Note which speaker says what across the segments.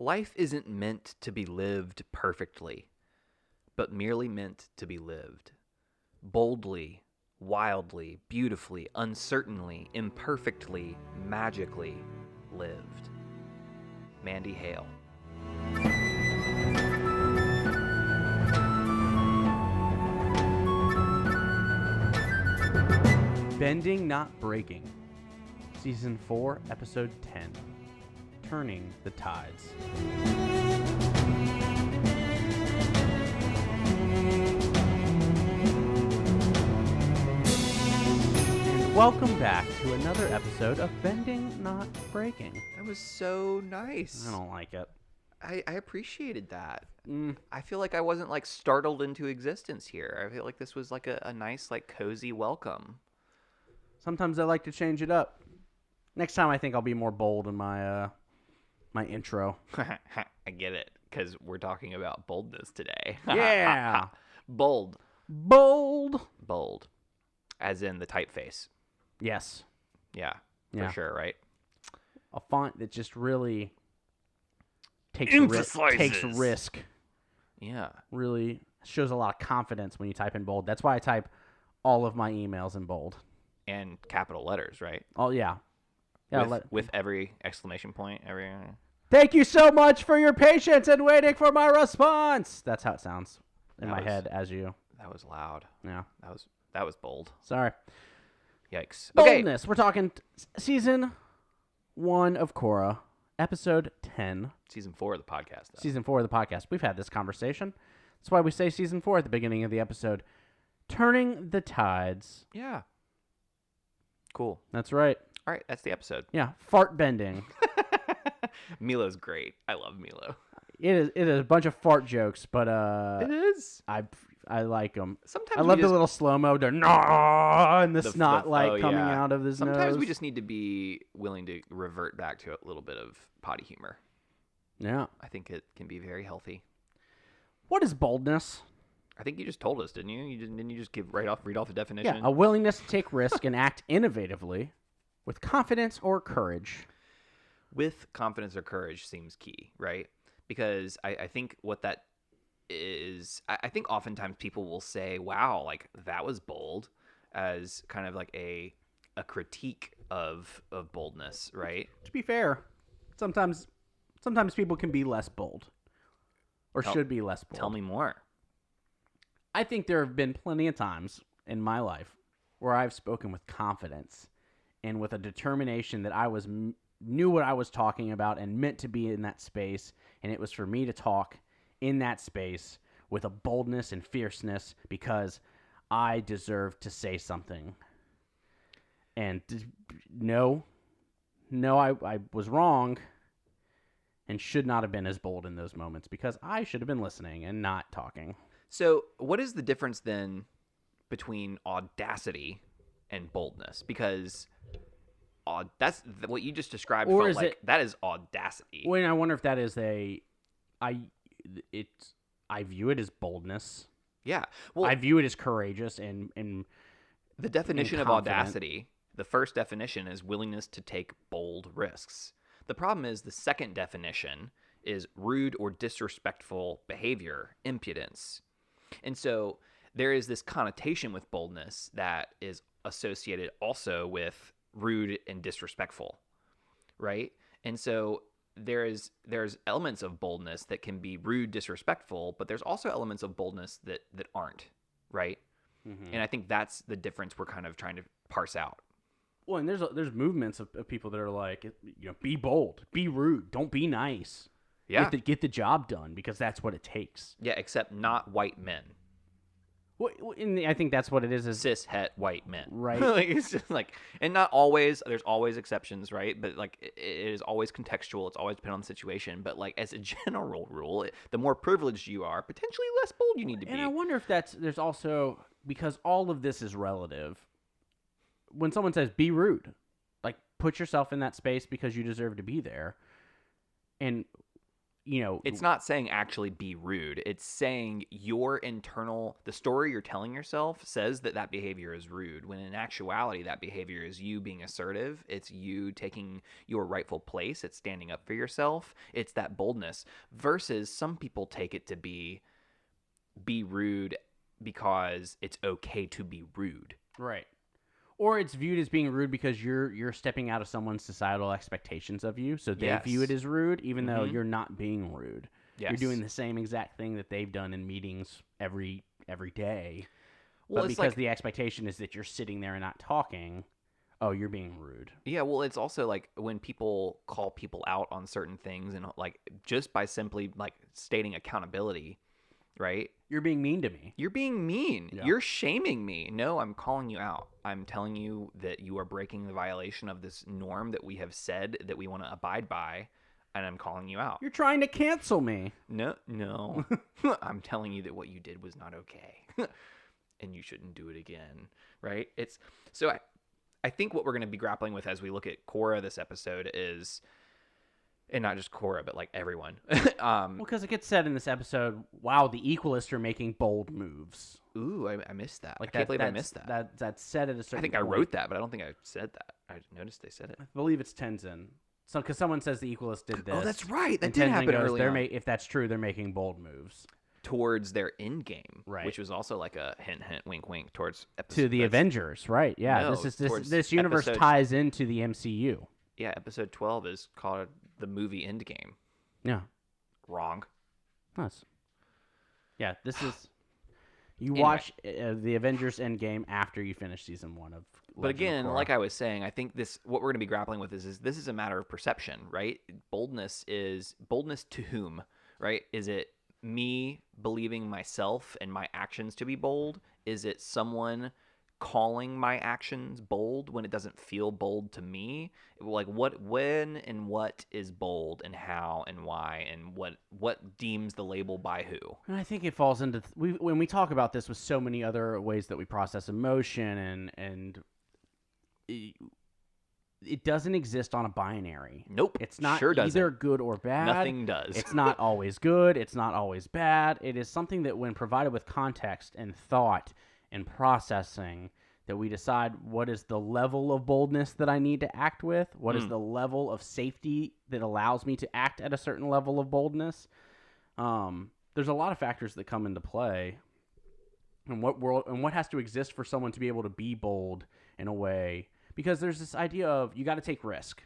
Speaker 1: Life isn't meant to be lived perfectly, but merely meant to be lived. Boldly, wildly, beautifully, uncertainly, imperfectly, magically lived. Mandy Hale.
Speaker 2: Bending, Not Breaking. Season 4, Episode 10. Turning the Tides. And welcome back to another episode of Bending, Not Breaking.
Speaker 1: That was so nice.
Speaker 2: I don't like it.
Speaker 1: I appreciated that. I feel like I wasn't like startled into existence here. I feel like this was like a nice, like cozy welcome.
Speaker 2: Sometimes I like to change it up. Next time I think I'll be more bold in my my intro.
Speaker 1: I get it, because we're talking about boldness today.
Speaker 2: Yeah.
Speaker 1: Bold.
Speaker 2: Bold.
Speaker 1: Bold. As in the typeface.
Speaker 2: Yes.
Speaker 1: Yeah,
Speaker 2: Yeah.
Speaker 1: for sure, right?
Speaker 2: A font that just really takes
Speaker 1: Emphasizes.
Speaker 2: risk.
Speaker 1: Yeah.
Speaker 2: Really shows a lot of confidence when you type in bold. That's why I type all of my emails in bold.
Speaker 1: And capital letters, right?
Speaker 2: Oh, yeah.
Speaker 1: With every exclamation point, every...
Speaker 2: Thank you so much for your patience and waiting for my response. That's how it sounds in my head as you.
Speaker 1: That was loud.
Speaker 2: Yeah.
Speaker 1: That was bold.
Speaker 2: Sorry.
Speaker 1: Yikes.
Speaker 2: Boldness. Okay. We're talking season 1 of Korra, episode 10.
Speaker 1: Season 4 of the podcast, though.
Speaker 2: Season 4 of the podcast. We've had this conversation. That's why we say season 4 at the beginning of the episode. Turning the tides.
Speaker 1: Yeah. Cool.
Speaker 2: That's right.
Speaker 1: All right, that's the episode.
Speaker 2: Yeah. Fart bending.
Speaker 1: Milo's great. I love Milo.
Speaker 2: It is a bunch of fart jokes, but
Speaker 1: It is.
Speaker 2: I like them.
Speaker 1: Sometimes
Speaker 2: I love the little slow mo, and the snot coming out of his nose.
Speaker 1: Sometimes we just need to be willing to revert back to a little bit of potty humor.
Speaker 2: Yeah,
Speaker 1: I think it can be very healthy.
Speaker 2: What is boldness?
Speaker 1: I think you just told us, didn't you? Didn't you just read off the definition?
Speaker 2: Yeah, a willingness to take risk and act innovatively with confidence or courage.
Speaker 1: With confidence or courage seems key, right? Because I think what that is, I think oftentimes people will say, wow, like that was bold, as kind of like a critique of boldness, right?
Speaker 2: To be fair, sometimes people can be less bold or should be less bold.
Speaker 1: Tell me more.
Speaker 2: I think there have been plenty of times in my life where I've spoken with confidence and with a determination that I knew what I was talking about and meant to be in that space, and it was for me to talk in that space with a boldness and fierceness because I deserved to say something. And no, I was wrong and should not have been as bold in those moments because I should have been listening and not talking.
Speaker 1: So what is the difference then between audacity and boldness? Because that's what you just described.
Speaker 2: Or
Speaker 1: felt
Speaker 2: is
Speaker 1: like
Speaker 2: it,
Speaker 1: that is audacity.
Speaker 2: Well, I wonder if that is I view it as boldness.
Speaker 1: Yeah. Well,
Speaker 2: I view it as courageous and
Speaker 1: the definition of
Speaker 2: confident.
Speaker 1: audacity, the first definition is willingness to take bold risks. The problem is the second definition is rude or disrespectful behavior, impudence. And so there is this connotation with boldness that is associated also with rude and disrespectful, right? And so there's elements of boldness that can be rude, disrespectful, but there's also elements of boldness that aren't, right? Mm-hmm. And I think that's the difference we're kind of trying to parse out.
Speaker 2: Well, and there's movements of people that are like, be bold, be rude, don't be nice.
Speaker 1: Yeah.
Speaker 2: Get the job done because that's what it takes.
Speaker 1: Yeah, except not white men.
Speaker 2: Well, I think that's what it is.
Speaker 1: Cis-het white men.
Speaker 2: Right.
Speaker 1: Like, it's just like, and not always, there's always exceptions, right? But like, it is always contextual. It's always dependent on the situation. But like, as a general rule, the more privileged you are, potentially less bold you need to be.
Speaker 2: And I wonder if there's also, because all of this is relative. When someone says, be rude, like put yourself in that space because you deserve to be there. And
Speaker 1: It's not saying actually be rude. It's saying the story you're telling yourself says that behavior is rude, when in actuality, that behavior is you being assertive. It's you taking your rightful place. It's standing up for yourself. It's that boldness, versus some people take it to be rude because it's okay to be rude.
Speaker 2: Right. Or it's viewed as being rude because you're stepping out of someone's societal expectations of you, so they view it as rude, even though you're not being rude. Yes. You're doing the same exact thing that they've done in meetings every day. Well, but because the expectation is that you're sitting there and not talking, oh, you're being rude.
Speaker 1: Yeah, well, it's also like when people call people out on certain things, and like just by simply like stating accountability, right?
Speaker 2: You're being mean to me.
Speaker 1: You're being mean. Yeah. You're shaming me. No, I'm calling you out. I'm telling you that you are breaking the violation of this norm that we have said that we want to abide by, and I'm calling you out.
Speaker 2: You're trying to cancel me.
Speaker 1: No. I'm telling you that what you did was not okay, and you shouldn't do it again, right? I think what we're going to be grappling with as we look at Korra this episode is, and not just Korra, but like everyone.
Speaker 2: Well, because it gets said in this episode, wow, the Equalists are making bold moves.
Speaker 1: Ooh, I missed that. Like I can't believe I missed that.
Speaker 2: That's said at a certain point.
Speaker 1: I wrote that, but I don't think I said that. I noticed they said it.
Speaker 2: I believe it's Tenzin. So, because someone says the Equalists did this.
Speaker 1: Oh, that's right. That did happen early on.
Speaker 2: If that's true, they're making bold moves.
Speaker 1: Towards their end game,
Speaker 2: right? Which
Speaker 1: was also like a hint, wink, wink towards
Speaker 2: to the Avengers, right? Yeah, no, this universe ties into the MCU.
Speaker 1: Yeah, episode 12 is called the movie Endgame.
Speaker 2: Yeah,
Speaker 1: wrong.
Speaker 2: Nice. Yeah, this is you watch the Avengers Endgame after you finish season 1 of.
Speaker 1: But again, like I was saying, I think what we're going to be grappling with is this is a matter of perception, right? Boldness to whom, right? Is it me believing myself and my actions to be bold? Is it someone calling my actions bold when it doesn't feel bold to me? Like when and what is bold, and how and why, and what deems the label by who?
Speaker 2: And I think it falls into when we talk about this with so many other ways that we process emotion, and it doesn't exist on a binary.
Speaker 1: Nope.
Speaker 2: It's not either good or bad.
Speaker 1: Nothing does.
Speaker 2: It's not always good. It's not always bad. It is something that when provided with context and thought and processing, that we decide what is the level of boldness that I need to act with, what is the level of safety that allows me to act at a certain level of boldness. There's a lot of factors that come into play, and what has to exist for someone to be able to be bold in a way. Because there's this idea of you got to take risk.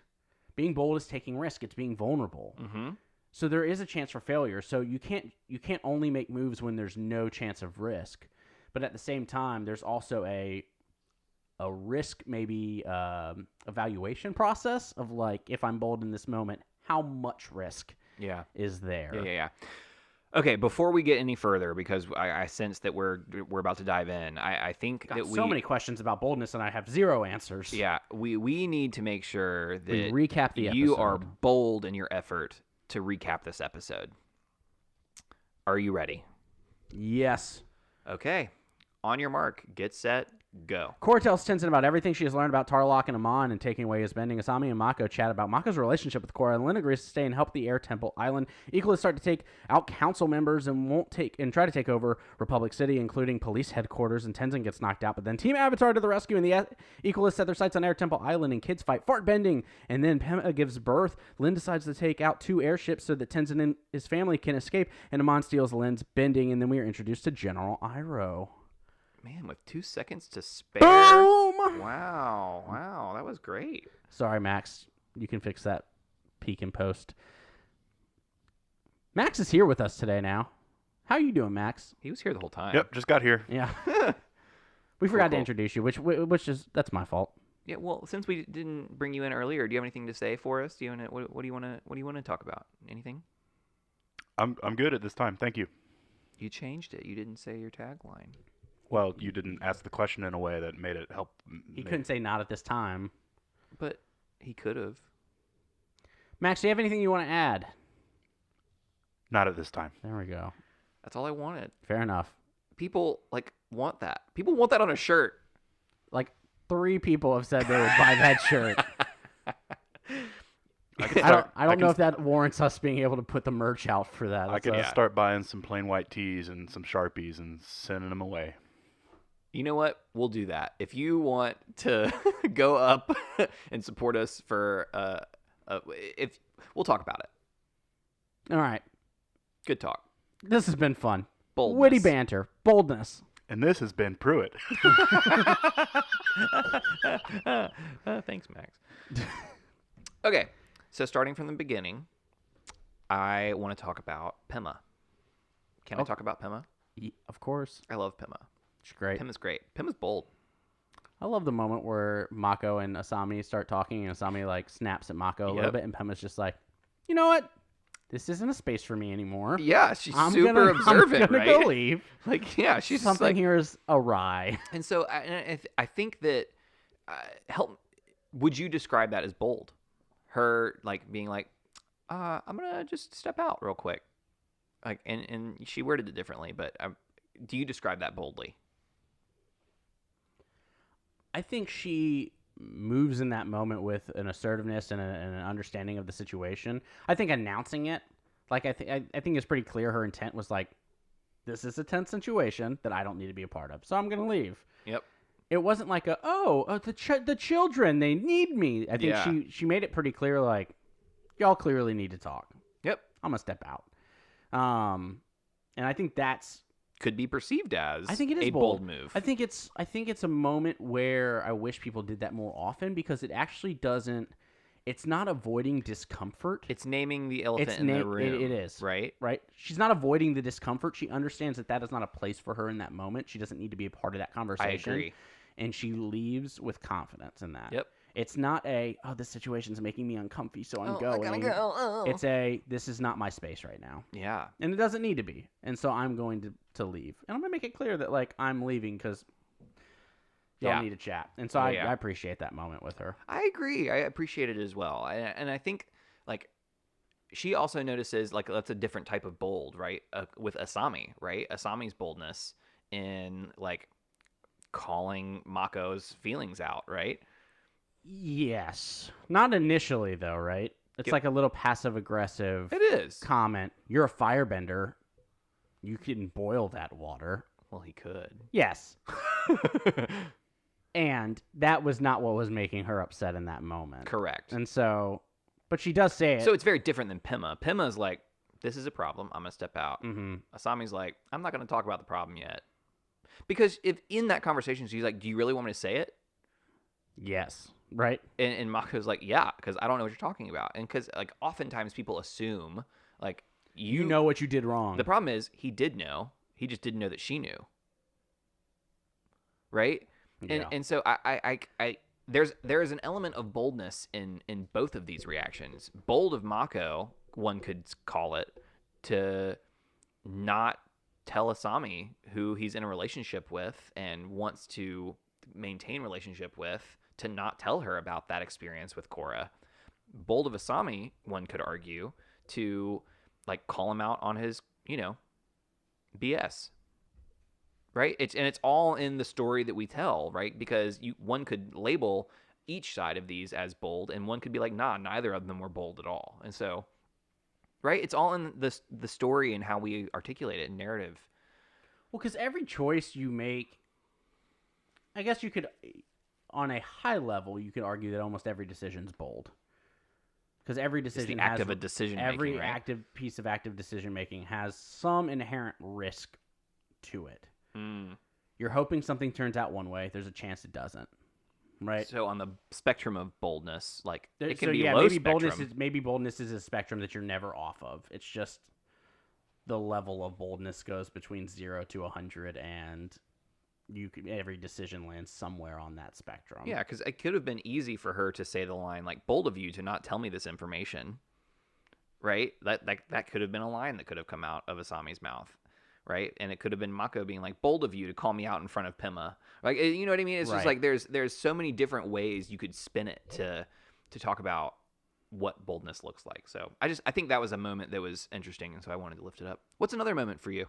Speaker 2: Being bold is taking risk. It's being vulnerable.
Speaker 1: Mm-hmm.
Speaker 2: So there is a chance for failure. So you can't only make moves when there's no chance of risk. But at the same time, there's also a risk maybe evaluation process of like, if I'm bold in this moment, how much risk is there?
Speaker 1: Yeah. Okay, before we get any further, because I sense that we're about to dive in, I think that
Speaker 2: so many questions about boldness, and I have zero answers.
Speaker 1: Yeah, we need to make sure that
Speaker 2: we recap the episode.
Speaker 1: You are bold in your effort to recap this episode. Are you ready?
Speaker 2: Yes.
Speaker 1: Okay, on your mark, get set, go.
Speaker 2: Korra tells Tenzin about everything she has learned about Tarlok and Amon and taking away his bending. Asami and Mako chat about Mako's relationship with Korra, and Lin agrees to stay and help the Air Temple Island. Equalists start to take out council members and try to take over Republic City, including police headquarters, and Tenzin gets knocked out. But then Team Avatar to the rescue, and the Equalists set their sights on Air Temple Island, and kids fight fart bending, and then Pema gives birth. Lin decides to take out 2 airships so that Tenzin and his family can escape, and Amon steals Lin's bending, and then we are introduced to General Iroh.
Speaker 1: Man, with 2 seconds to spare.
Speaker 2: Boom!
Speaker 1: Wow, that was great.
Speaker 2: Sorry, Max. You can fix that peek in post. Max is here with us today now. How you doing, Max?
Speaker 1: He was here the whole time.
Speaker 3: Yep, just got here.
Speaker 2: Yeah. We forgot to introduce you, which is that's my fault.
Speaker 1: Yeah, well, since we didn't bring you in earlier, do you have anything to say for us? What do you want to talk about? Anything?
Speaker 3: I'm good at this time. Thank you.
Speaker 1: You changed it. You didn't say your tagline.
Speaker 3: Well, you didn't ask the question in a way that made it help.
Speaker 2: He couldn't say not at this time.
Speaker 1: But he could have.
Speaker 2: Max, do you have anything you want to add?
Speaker 3: Not at this time.
Speaker 2: There we go.
Speaker 1: That's all I wanted.
Speaker 2: Fair enough.
Speaker 1: People, want that. People want that on a shirt.
Speaker 2: 3 people have said they would buy that shirt.
Speaker 3: I could
Speaker 2: I
Speaker 3: start.
Speaker 2: don't know if that warrants us being able to put the merch out for that.
Speaker 3: I could
Speaker 1: Yeah.
Speaker 3: start buying some plain white tees and some Sharpies and sending them away.
Speaker 1: You know what? We'll do that. If you want to go up and support us for if we'll talk about it.
Speaker 2: All right.
Speaker 1: Good talk.
Speaker 2: This has been fun.
Speaker 1: Boldness.
Speaker 2: Witty banter. Boldness.
Speaker 3: And this has been Pruitt.
Speaker 1: Thanks, Max. Okay, so starting from the beginning, I want to talk about Pema. Can I talk about Pema?
Speaker 2: Of course.
Speaker 1: I love Pema.
Speaker 2: She's great.
Speaker 1: Pema's great. Pema's bold.
Speaker 2: I love the moment where Mako and Asami start talking, and Asami like snaps at Mako a little bit, and Pema's just like, you know what? This isn't a space for me anymore.
Speaker 1: Yeah, she's super observant,
Speaker 2: I'm gonna
Speaker 1: right?
Speaker 2: go leave.
Speaker 1: Like, yeah, she's
Speaker 2: Something
Speaker 1: like,
Speaker 2: here is awry.
Speaker 1: And so I think that would you describe that as bold? Her like being like, I'm gonna just step out real quick, like, and she worded it differently, but do you describe that boldly?
Speaker 2: I think she moves in that moment with an assertiveness and an understanding of the situation. I think announcing it, like I think it's pretty clear her intent was like, this is a tense situation that I don't need to be a part of, so I'm gonna leave.
Speaker 1: Yep.
Speaker 2: It wasn't like the children, they need me. I think she made it pretty clear, like, y'all clearly need to talk.
Speaker 1: Yep.
Speaker 2: I'm gonna step out. And I think that's
Speaker 1: Could be perceived as
Speaker 2: I think it is
Speaker 1: a bold move.
Speaker 2: I think it's a moment where I wish people did that more often, because it actually doesn't. It's not avoiding discomfort.
Speaker 1: It's naming the elephant in the room.
Speaker 2: It is.
Speaker 1: Right?
Speaker 2: Right? She's not avoiding the discomfort. She understands that is not a place for her in that moment. She doesn't need to be a part of that conversation.
Speaker 1: I agree.
Speaker 2: And she leaves with confidence in that.
Speaker 1: Yep.
Speaker 2: It's not this situation's making me uncomfy, so I'm going.
Speaker 1: I gotta go.
Speaker 2: It's this is not my space right now.
Speaker 1: Yeah.
Speaker 2: And it doesn't need to be. And so I'm going to leave. And I'm going to make it clear that, like, I'm leaving because y'all need to chat. And so I appreciate that moment with her.
Speaker 1: I agree. I appreciate it as well. And I think, like, she also notices, like, that's a different type of bold, right? With Asami, right? Asami's boldness in, like, calling Mako's feelings out, right?
Speaker 2: Yes. Not initially, though, right? It's like a little passive-aggressive
Speaker 1: It is.
Speaker 2: comment. You're a firebender. You can boil that water.
Speaker 1: Well, he could.
Speaker 2: Yes. And that was not what was making her upset in that moment.
Speaker 1: Correct.
Speaker 2: And so, but she does say it.
Speaker 1: So it's very different than Pema. Pema's like, this is a problem. I'm going to step out.
Speaker 2: Mm-hmm.
Speaker 1: Asami's like, I'm not going to talk about the problem yet. Because if in that conversation, she's like, do you really want me to say it?
Speaker 2: Yes. Right?
Speaker 1: And Mako's like, yeah, because I don't know what you're talking about. And because, like, oftentimes people assume, like,
Speaker 2: you know what you did wrong.
Speaker 1: The problem is he did know. He just didn't know that she knew. Right?
Speaker 2: Yeah.
Speaker 1: And so I there is an element of boldness in both of these reactions. Bold of Mako, one could call it, to not tell Asami who he's in a relationship with and wants to maintain relationship with, to not tell her about that experience with Korra. Bold of Asami, one could argue, to, like, call him out on his, BS. Right? It's all in the story that we tell, right? Because one could label each side of these as bold, and one could be like, nah, neither of them were bold at all. And so, right? It's all in the story and how we articulate it in narrative.
Speaker 2: Well, because every choice you make, I guess you could, on a high level, you could argue that almost every decision's bold. Because every decision
Speaker 1: has of a decision
Speaker 2: every
Speaker 1: making, right?
Speaker 2: active piece of active decision making has some inherent risk to it. You're hoping something turns out one way. There's a chance it doesn't. Right?
Speaker 1: So on the spectrum of boldness, like, it can be
Speaker 2: yeah,
Speaker 1: low
Speaker 2: maybe
Speaker 1: spectrum.
Speaker 2: maybe boldness is a spectrum that you're never off of. It's just the level of boldness goes between 0 to 100, and every decision lands somewhere on that spectrum.
Speaker 1: Yeah, because it could have been easy for her to say the line, like, bold of you to not tell me this information, right? That could have been a line that could have come out of Asami's mouth, right? And it could have been Mako being like, bold of you to call me out in front of Pema. Like, you know what I mean? It's just like there's so many different ways you could spin it to talk about what boldness looks like. So I think that was a moment that was interesting, and so I wanted to lift it up. What's another moment for you?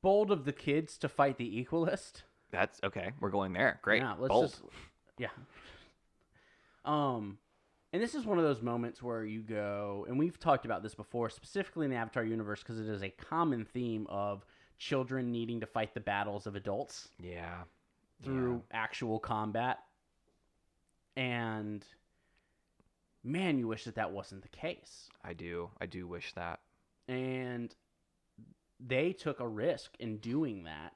Speaker 2: Bold of the kids to fight the equalist.
Speaker 1: That's okay. We're going there. Great.
Speaker 2: Yeah,
Speaker 1: bold.
Speaker 2: And this is one of those moments where you go, and we've talked about this before, specifically in the Avatar universe, because it is a common theme of children needing to fight the battles of adults
Speaker 1: Yeah.
Speaker 2: through actual combat. And man, you wish that that wasn't the case.
Speaker 1: I do wish that.
Speaker 2: And they took a risk in doing that.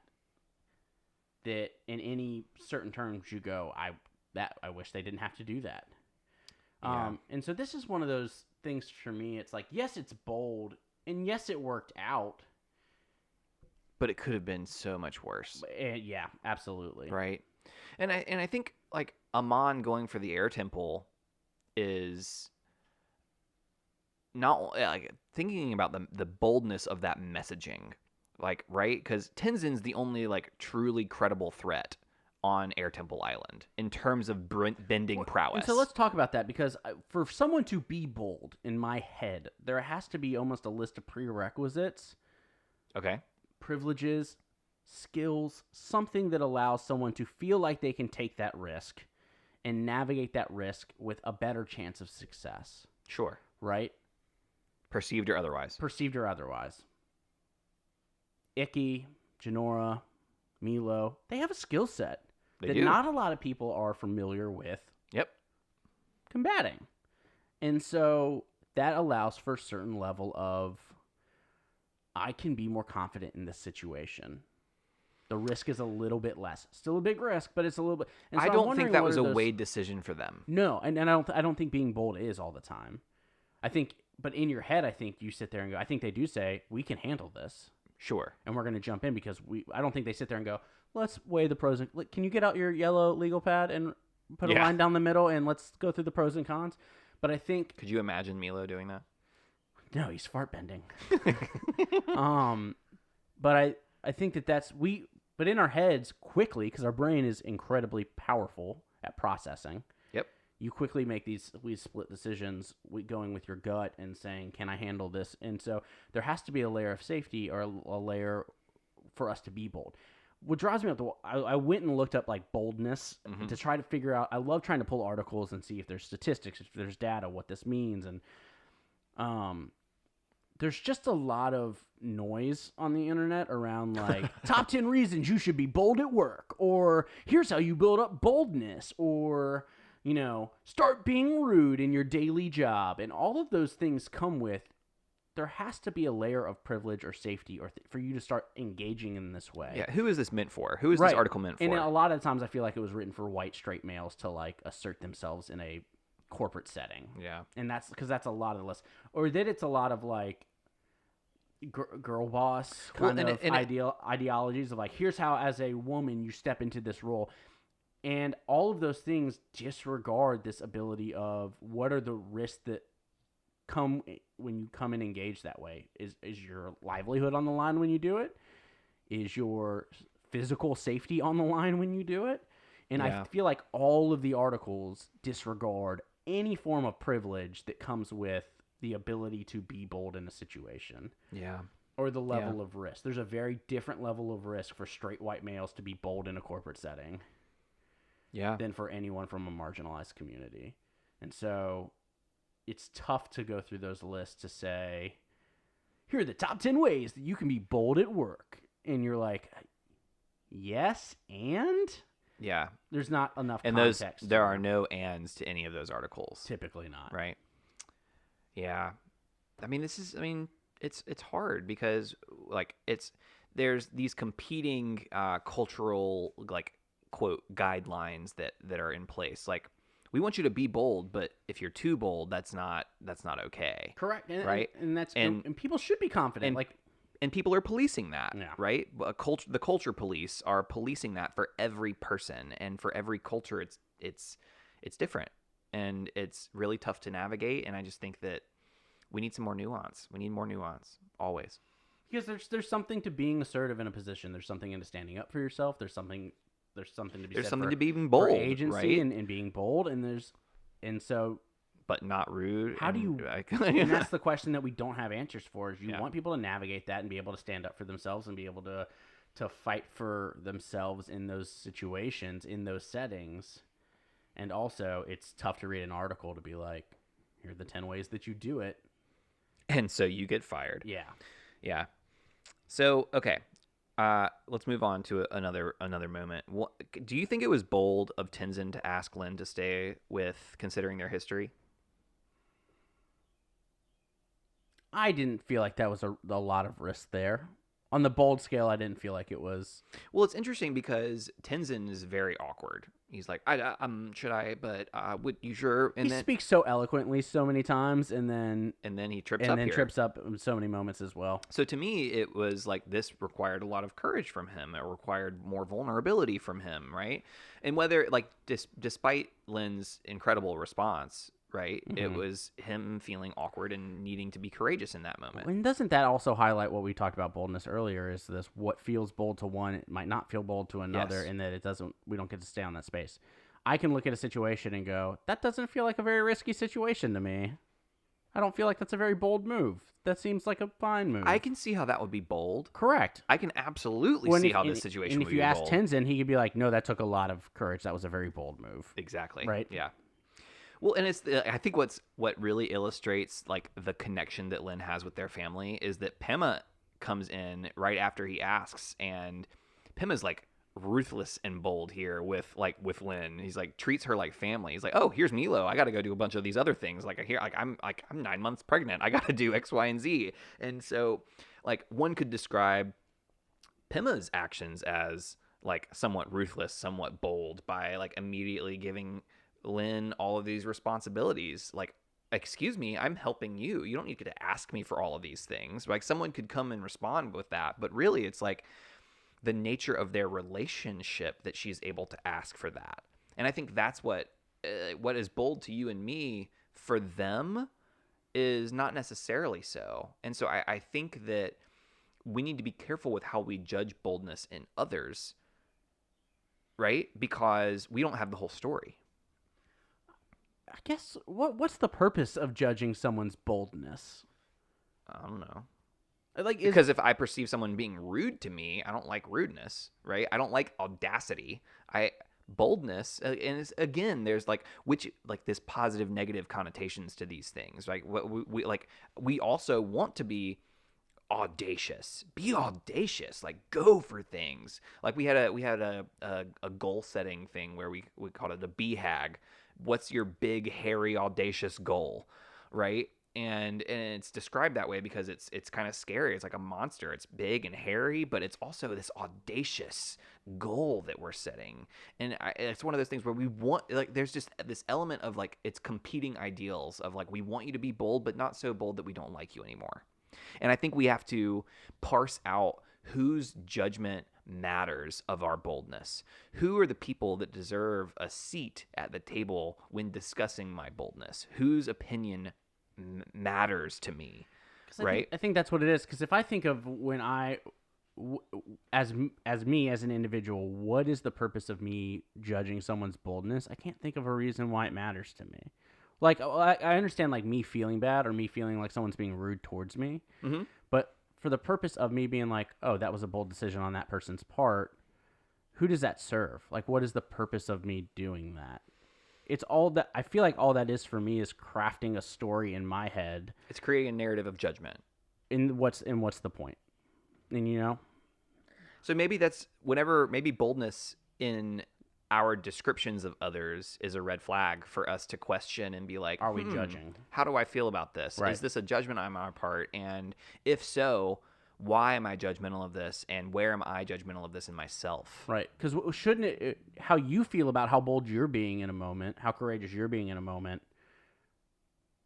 Speaker 2: That in any certain terms you go, I wish they didn't have to do that.
Speaker 1: Yeah.
Speaker 2: And so this is one of those things for me. It's like, yes, it's bold, and yes, it worked out.
Speaker 1: But it could have been so much worse.
Speaker 2: Yeah, absolutely.
Speaker 1: Right. And I think like Amon going for the air temple is not like thinking about the boldness of that messaging, like, right? Because Tenzin's the only like truly credible threat on Air Temple Island in terms of bending prowess.
Speaker 2: And so let's talk about that, because for someone to be bold, in my head, there has to be almost a list of prerequisites,
Speaker 1: Okay.
Speaker 2: privileges, skills, something that allows someone to feel like they can take that risk and navigate that risk with a better chance of success,
Speaker 1: Sure.
Speaker 2: right?
Speaker 1: Perceived or otherwise.
Speaker 2: Perceived or otherwise. Ikki, Jinora, Milo, they have a skill set
Speaker 1: They
Speaker 2: that
Speaker 1: do.
Speaker 2: not a lot of people are familiar with
Speaker 1: Yep.
Speaker 2: combating. And so that allows for a certain level of, I can be more confident in this situation. The risk is a little bit less. Still a big risk, but it's a little bit. And so
Speaker 1: I
Speaker 2: I'm
Speaker 1: don't
Speaker 2: wondering
Speaker 1: think that
Speaker 2: what
Speaker 1: was
Speaker 2: are
Speaker 1: a
Speaker 2: those-
Speaker 1: weighed decision for them.
Speaker 2: No, and I don't think being bold is all the time. I think, but in your head, I think you sit there and go, I think they do say, we can handle this.
Speaker 1: Sure.
Speaker 2: And we're going to jump in because I don't think they sit there and go, let's weigh the pros and can you get out your yellow legal pad and put a
Speaker 1: Yeah.
Speaker 2: line down the middle and let's go through the pros and cons. But I think
Speaker 1: Could you imagine Milo doing that?
Speaker 2: no, he's fart bending. But I think but in our heads quickly, because our brain is incredibly powerful at processing.
Speaker 1: Yep.
Speaker 2: You quickly make these split decisions going with your gut and saying, can I handle this? And so there has to be a layer of safety or a layer for us to be bold. What drives me up, I went and looked up like boldness to try to figure out. I love trying to pull articles and see if there's statistics, if there's data, what this means. And there's just a lot of noise on the internet around like top 10 reasons you should be bold at work, or here's how you build up boldness, or start being rude in your daily job. And all of those things come with, there has to be a layer of privilege or safety or for you to start engaging in this way.
Speaker 1: Yeah. Who is this meant for? Who is
Speaker 2: Right.
Speaker 1: this article meant for?
Speaker 2: And a lot of times I feel like it was written for white straight males to like assert themselves in a corporate setting.
Speaker 1: Yeah.
Speaker 2: And that's because that's a lot of the list. Or that it's a lot of like girl boss kind of ideologies of like, here's how as a woman you step into this role. And all of those things disregard this ability of what are the risks that come when you come and engage that way. Is your livelihood on the line when you do it? Is your physical safety on the line when you do it? And
Speaker 1: Yeah.
Speaker 2: I feel like all of the articles disregard any form of privilege that comes with the ability to be bold in a situation.
Speaker 1: Yeah.
Speaker 2: Or the level of risk. There's a very different level of risk for straight white males to be bold in a corporate setting
Speaker 1: Yeah.
Speaker 2: than for anyone from a marginalized community. And so it's tough to go through those lists to say, here are the top 10 ways that you can be bold at work. And you're like, yes, and?
Speaker 1: Yeah.
Speaker 2: There's not enough
Speaker 1: And
Speaker 2: context.
Speaker 1: there are no ands to any of those articles.
Speaker 2: Typically not.
Speaker 1: Right. Yeah. It's hard because like there's these competing cultural like quote guidelines that are in place. Like, we want you to be bold, but if you're too bold, that's not okay.
Speaker 2: Correct. And,
Speaker 1: Right.
Speaker 2: And people should be confident.
Speaker 1: And people are policing that,
Speaker 2: Yeah.
Speaker 1: right? The culture police are policing that for every person, and for every culture, it's different, and it's really tough to navigate. And I just think that we need some more nuance. We need more nuance always.
Speaker 2: Because there's something to being assertive in a position. There's something into standing up for yourself. There's something to be
Speaker 1: There's
Speaker 2: said
Speaker 1: something
Speaker 2: for,
Speaker 1: to be even
Speaker 2: for
Speaker 1: bold,
Speaker 2: agency
Speaker 1: right?
Speaker 2: and being bold. And so
Speaker 1: But not rude.
Speaker 2: how do you? And that's the question that we don't have answers for. Is you
Speaker 1: Yeah.
Speaker 2: want people to navigate that and be able to stand up for themselves and be able to fight for themselves in those situations, in those settings. And also, it's tough to read an article to be like, here are the 10 ways that you do it.
Speaker 1: And so you get fired.
Speaker 2: Yeah.
Speaker 1: Yeah. So, okay. Let's move on to another moment. Do you think it was bold of Tenzin to ask Lin to stay with, considering their history?
Speaker 2: I didn't feel like that was a lot of risk there. On the bold scale, I didn't feel like it was.
Speaker 1: Well, it's interesting because Tenzin is very awkward. He's like, should I? But would you sure? And
Speaker 2: he speaks so eloquently so many times, and then
Speaker 1: he trips
Speaker 2: and
Speaker 1: up
Speaker 2: then
Speaker 1: here.
Speaker 2: trips up in so many moments as well.
Speaker 1: So to me, it was like this required a lot of courage from him. It required more vulnerability from him, right? And whether like despite Lin's incredible response, right, it was him feeling awkward and needing to be courageous in that moment.
Speaker 2: And doesn't that also highlight what we talked about boldness earlier? Is this what feels bold to one, it might not feel bold to another,
Speaker 1: Yes.
Speaker 2: and that it doesn't. We don't get to stay on that space. I can look at a situation and go, that doesn't feel like a very risky situation to me. I don't feel like that's a very bold move. That seems like a fine move.
Speaker 1: I can see how that would be bold.
Speaker 2: Correct.
Speaker 1: I can absolutely see how this situation would be bold.
Speaker 2: And if you ask Tenzin, he could be like, no, that took a lot of courage. That was a very bold move.
Speaker 1: Exactly.
Speaker 2: Right?
Speaker 1: Yeah. Well, and I think what really illustrates like the connection that Lin has with their family is that Pema comes in right after he asks, and Pema's like ruthless and bold here with Lin. He's like treats her like family. He's like, oh, here's Milo. I got to go do a bunch of these other things. I'm 9 months pregnant. I got to do X, Y, and Z. And so like one could describe Pema's actions as like somewhat ruthless, somewhat bold by like immediately giving Lin all of these responsibilities. Like, excuse me, I'm helping you. You don't need to ask me for all of these things. Like someone could come and respond with that, but really it's like the nature of their relationship that she's able to ask for that. And I think that's what is bold to you and me for them is not necessarily so. And so I think that we need to be careful with how we judge boldness in others, right? Because we don't have the whole story.
Speaker 2: I guess, what's the purpose of judging someone's boldness?
Speaker 1: I don't know.
Speaker 2: Like,
Speaker 1: Because if I perceive someone being rude to me, I don't like rudeness, right? I don't like audacity. Boldness, and again, there's like this positive, negative connotations to these things. Like what we also want to be audacious. Be audacious. Like go for things. Like we had a goal setting thing where we called it a BHAG. What's your big, hairy, audacious goal, right? And it's described that way because it's kind of scary. It's like a monster. It's big and hairy, but it's also this audacious goal that we're setting. And it's one of those things where we want, like, there's just this element of like it's competing ideals of like we want you to be bold, but not so bold that we don't like you anymore. And I think we have to parse out whose judgment matters of our boldness. Who are the people that deserve a seat at the table when discussing my boldness? Whose opinion matters to me, right?
Speaker 2: I think that's what it is. Because if I think of when as me as an individual, what is the purpose of me judging someone's boldness? I can't think of a reason why it matters to me. Like I understand like me feeling bad or me feeling like someone's being rude towards me, but for the purpose of me being like, oh, that was a bold decision on that person's part, who does that serve? Like, what is the purpose of me doing that? It's all that I feel like all that is for me is crafting a story in my head.
Speaker 1: It's creating a narrative of judgment.
Speaker 2: And what's the point? And
Speaker 1: So maybe maybe boldness in our descriptions of others is a red flag for us to question and be like,
Speaker 2: are we judging?
Speaker 1: How do I feel about this?
Speaker 2: Right.
Speaker 1: Is this a judgment on my part? And if so, why am I judgmental of this? And where am I judgmental of this in myself?
Speaker 2: Right. Because shouldn't it, how you feel about how bold you're being in a moment, how courageous you're being in a moment,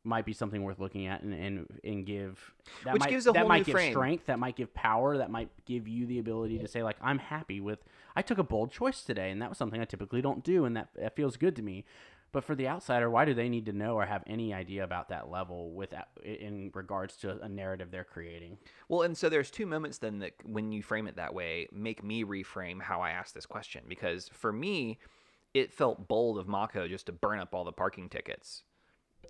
Speaker 2: might be something worth looking at and give that
Speaker 1: Which
Speaker 2: might,
Speaker 1: gives a
Speaker 2: that
Speaker 1: whole
Speaker 2: might
Speaker 1: new
Speaker 2: give
Speaker 1: frame.
Speaker 2: strength, that might give power, that might give you the ability to say like, I'm happy with, I took a bold choice today, and that was something I typically don't do, and that feels good to me. But for the outsider, why do they need to know or have any idea about that level in regards to a narrative they're creating?
Speaker 1: Well, and so there's two moments then that when you frame it that way, make me reframe how I ask this question. Because for me, it felt bold of Mako just to burn up all the parking tickets,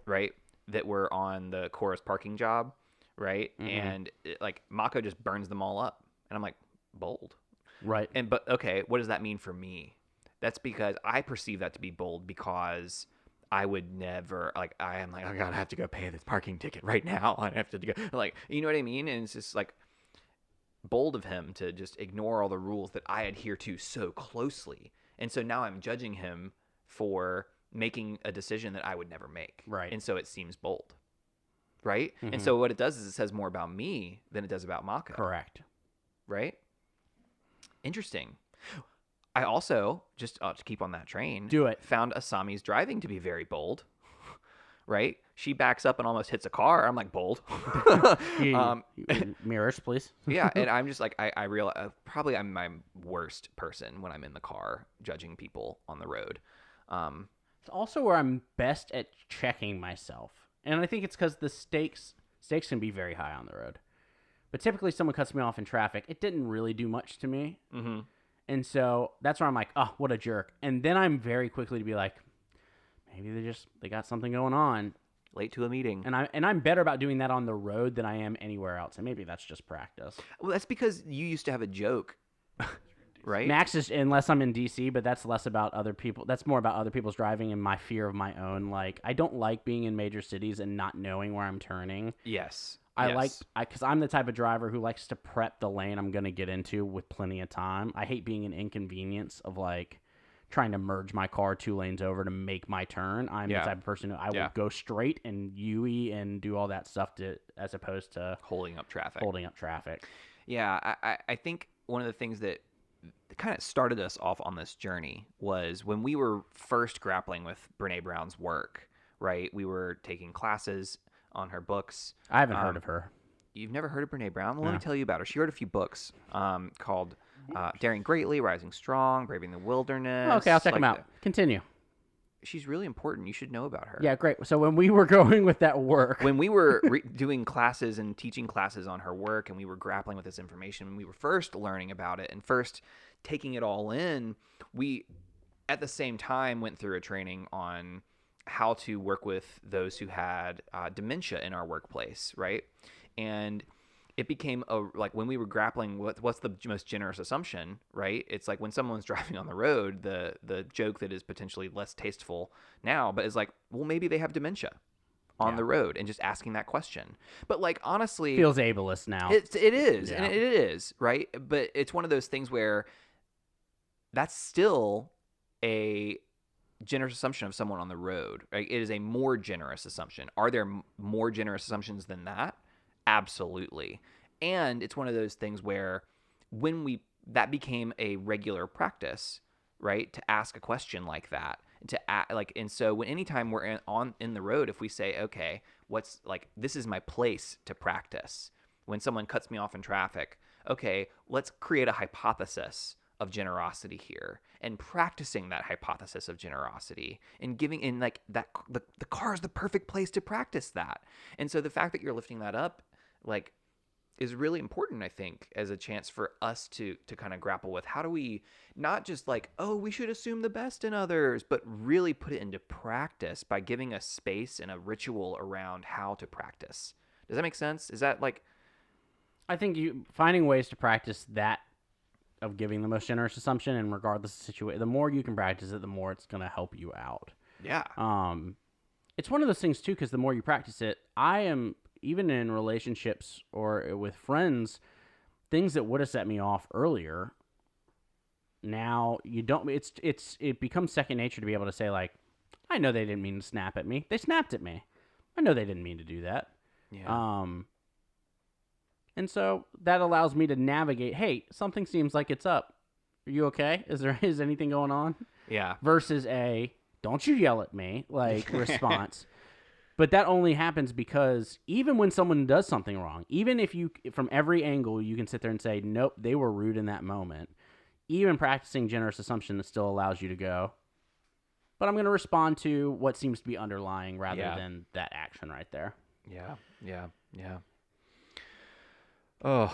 Speaker 1: right? That were on the Korra's parking job, right? And like Mako just burns them all up. And I'm like, bold.
Speaker 2: Right.
Speaker 1: But okay, what does that mean for me? That's because I perceive that to be bold because I would never, like, I am like, oh God, I have to go pay this parking ticket right now. I have to go, like, you know what I mean? And it's just like bold of him to just ignore all the rules that I adhere to so closely. And so now I'm judging him for making a decision that I would never make.
Speaker 2: Right.
Speaker 1: And so it seems bold. Right?
Speaker 2: Mm-hmm.
Speaker 1: And so what it does is it says more about me than it does about Mako.
Speaker 2: Correct.
Speaker 1: Right? Interesting. I also, just to keep on that train,
Speaker 2: Do it.
Speaker 1: found Asami's driving to be very bold. Right? She backs up and almost hits a car. I'm like, bold.
Speaker 2: Mirrors, please.
Speaker 1: Yeah, and I'm just like, I realize probably I'm my worst person when I'm in the car judging people on the road.
Speaker 2: It's also where I'm best at checking myself. And I think it's because the stakes can be very high on the road. But typically someone cuts me off in traffic. It didn't really do much to me.
Speaker 1: Mm-hmm.
Speaker 2: And so that's where I'm like, oh, what a jerk. And then I'm very quickly to be like, maybe they got something going on.
Speaker 1: Late to a meeting.
Speaker 2: And I'm better about doing that on the road than I am anywhere else. And maybe that's just practice.
Speaker 1: Well, that's because you used to have a joke, right?
Speaker 2: Max is, unless I'm in DC, but that's less about other people. That's more about other people's driving and my fear of my own. Like, I don't like being in major cities and not knowing where I'm turning.
Speaker 1: Yes.
Speaker 2: Because I'm the type of driver who likes to prep the lane I'm going to get into with plenty of time. I hate being an inconvenience of like trying to merge my car 2 lanes over to make my turn. I'm the type of person who I will go straight and UE and do all that stuff as opposed to
Speaker 1: holding up traffic.
Speaker 2: Yeah,
Speaker 1: I think one of the things that kind of started us off on this journey was when we were first grappling with Brene Brown's work, right? We were taking classes on her books.
Speaker 2: I haven't heard of her.
Speaker 1: You've never heard of Brene Brown? Well,
Speaker 2: No.
Speaker 1: let me tell you about her. She wrote a few books called Daring Greatly, Rising Strong, Braving the Wilderness.
Speaker 2: Okay, I'll check them out. Continue.
Speaker 1: She's really important. You should know about her.
Speaker 2: Yeah, great. So when we were going with that work,
Speaker 1: when we were doing classes and teaching classes on her work, and we were grappling with this information, when we were first learning about it and first taking it all in, we at the same time went through a training on how to work with those who had dementia in our workplace, right? And it became like when we were grappling with what's the most generous assumption, right? It's like when someone's driving on the road, the joke that is potentially less tasteful now, but is like, well, maybe they have dementia on the road, and just asking that question. But like, honestly,
Speaker 2: feels ableist now.
Speaker 1: It is,
Speaker 2: Yeah.
Speaker 1: and it is, right? But it's one of those things where that's still a generous assumption of someone on the road, right? It is a more generous assumption. Are there more generous assumptions than that? Absolutely. And it's one of those things where that became a regular practice, right? To ask a question like that, and so anytime we're in the road, if we say, okay, this is my place to practice. When someone cuts me off in traffic, okay, let's create a hypothesis of generosity here, and practicing that hypothesis of generosity and giving in like that, the car is the perfect place to practice that. And so the fact that you're lifting that up, like, is really important, I think, as a chance for us to kind of grapple with how do we not just like, oh, we should assume the best in others, but really put it into practice by giving a space and a ritual around how to practice. Does that make sense? Is that like,
Speaker 2: I think finding ways to practice that of giving the most generous assumption, and regardless of the situation, the more you can practice it, the more it's going to help you out.
Speaker 1: yeah.
Speaker 2: It's one of those things too, because the more you practice it, I am, even in relationships or with friends, things that would have set me off earlier, now you don't, it becomes second nature to be able to say like, I know they didn't mean to snap at me. They snapped at me. I know they didn't mean to do that.
Speaker 1: Yeah.
Speaker 2: And so that allows me to navigate, hey, something seems like it's up. Are you okay? Is anything going on?
Speaker 1: Yeah.
Speaker 2: Versus don't you yell at me, like, response. But that only happens because even when someone does something wrong, even if from every angle, you can sit there and say, nope, they were rude in that moment. Even practicing generous assumption that still allows you to go, but I'm going to respond to what seems to be underlying rather than that action right there.
Speaker 1: Yeah. Oh,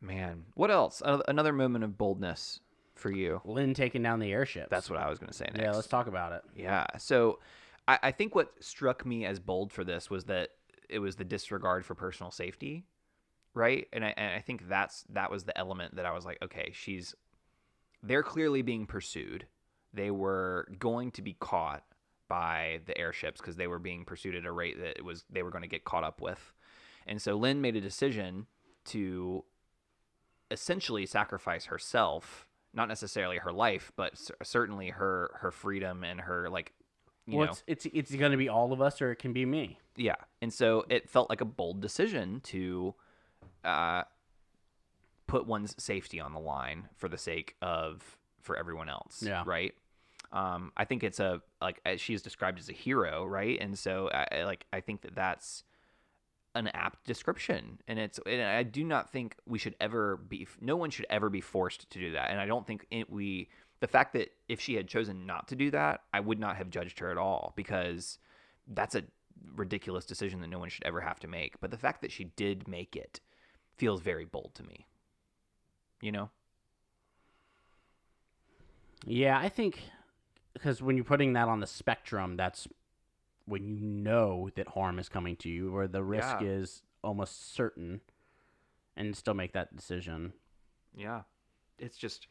Speaker 1: man. What else? Another moment of boldness for you.
Speaker 2: Lynn taking down the airships.
Speaker 1: That's what I was going to say next.
Speaker 2: Yeah, let's talk about it.
Speaker 1: Yeah. So I think what struck me as bold for this was that it was the disregard for personal safety, right? And I think that was the element that I was like, okay, they're clearly being pursued. they were going to be caught by the airships because they were being pursued at a rate that they were going to get caught up with. And so Lynn made a decision to essentially sacrifice herself, not necessarily her life, but certainly her freedom and her, like, you know.
Speaker 2: It's going to be all of us, or it can be me.
Speaker 1: Yeah. And so it felt like a bold decision to put one's safety on the line for the sake of, for everyone else.
Speaker 2: Yeah.
Speaker 1: Right. I think it's she's described as a hero, right? And so I think that that's an apt description, and I do not think no one should ever be forced to do that. And I don't think the fact that if she had chosen not to do that, I would not have judged her at all, because that's a ridiculous decision that no one should ever have to make. But the fact that she did make it feels very bold to me. You know?
Speaker 2: Yeah, I think because when you're putting that on the spectrum, that's when you know that harm is coming to you, or the risk is almost certain, and still make that decision.
Speaker 1: Yeah. It's just,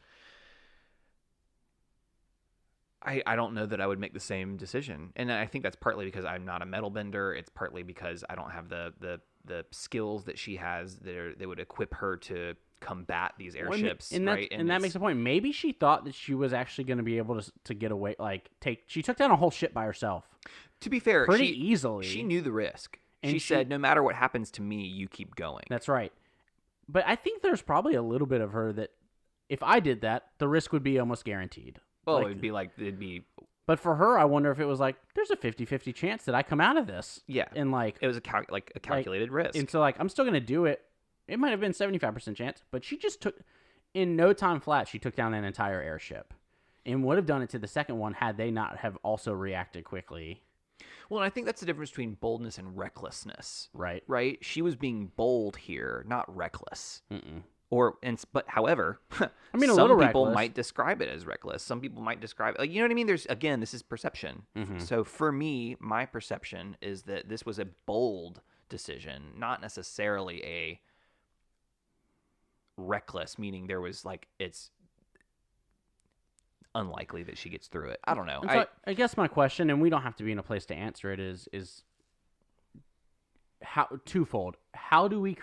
Speaker 1: I don't know that I would make the same decision. And I think that's partly because I'm not a metal bender. It's partly because I don't have the skills that she has that would equip her to combat these airships. Right?
Speaker 2: And that makes a point. Maybe she thought that she was actually going to be able to get away. She took down a whole ship by herself.
Speaker 1: To be fair,
Speaker 2: pretty easily.
Speaker 1: She knew the risk. And she said, no matter what happens to me, you keep going.
Speaker 2: That's right. But I think there's probably a little bit of her that if I did that, the risk would be almost guaranteed.
Speaker 1: Oh, it'd be.
Speaker 2: But for her, I wonder if it was like, there's a 50-50 chance that I come out of this.
Speaker 1: Yeah.
Speaker 2: And
Speaker 1: it was a calculated risk.
Speaker 2: And so I'm still going to do it. It might have been 75% chance, but she just took, in no time flat, she took down an entire airship, and would have done it to the second one had they not have also reacted quickly.
Speaker 1: Well, and I think that's the difference between boldness and recklessness.
Speaker 2: Right.
Speaker 1: Right? She was being bold here, not reckless.
Speaker 2: Mm-mm.
Speaker 1: But however,
Speaker 2: I mean,
Speaker 1: some
Speaker 2: little
Speaker 1: people
Speaker 2: reckless.
Speaker 1: might describe it as reckless. Some people might describe it, you know what I mean? This is perception.
Speaker 2: Mm-hmm.
Speaker 1: So for me, my perception is that this was a bold decision, not necessarily a reckless, meaning there was it's unlikely that she gets through it. I don't know.
Speaker 2: So I guess my question, and we don't have to be in a place to answer it, is how twofold. How do we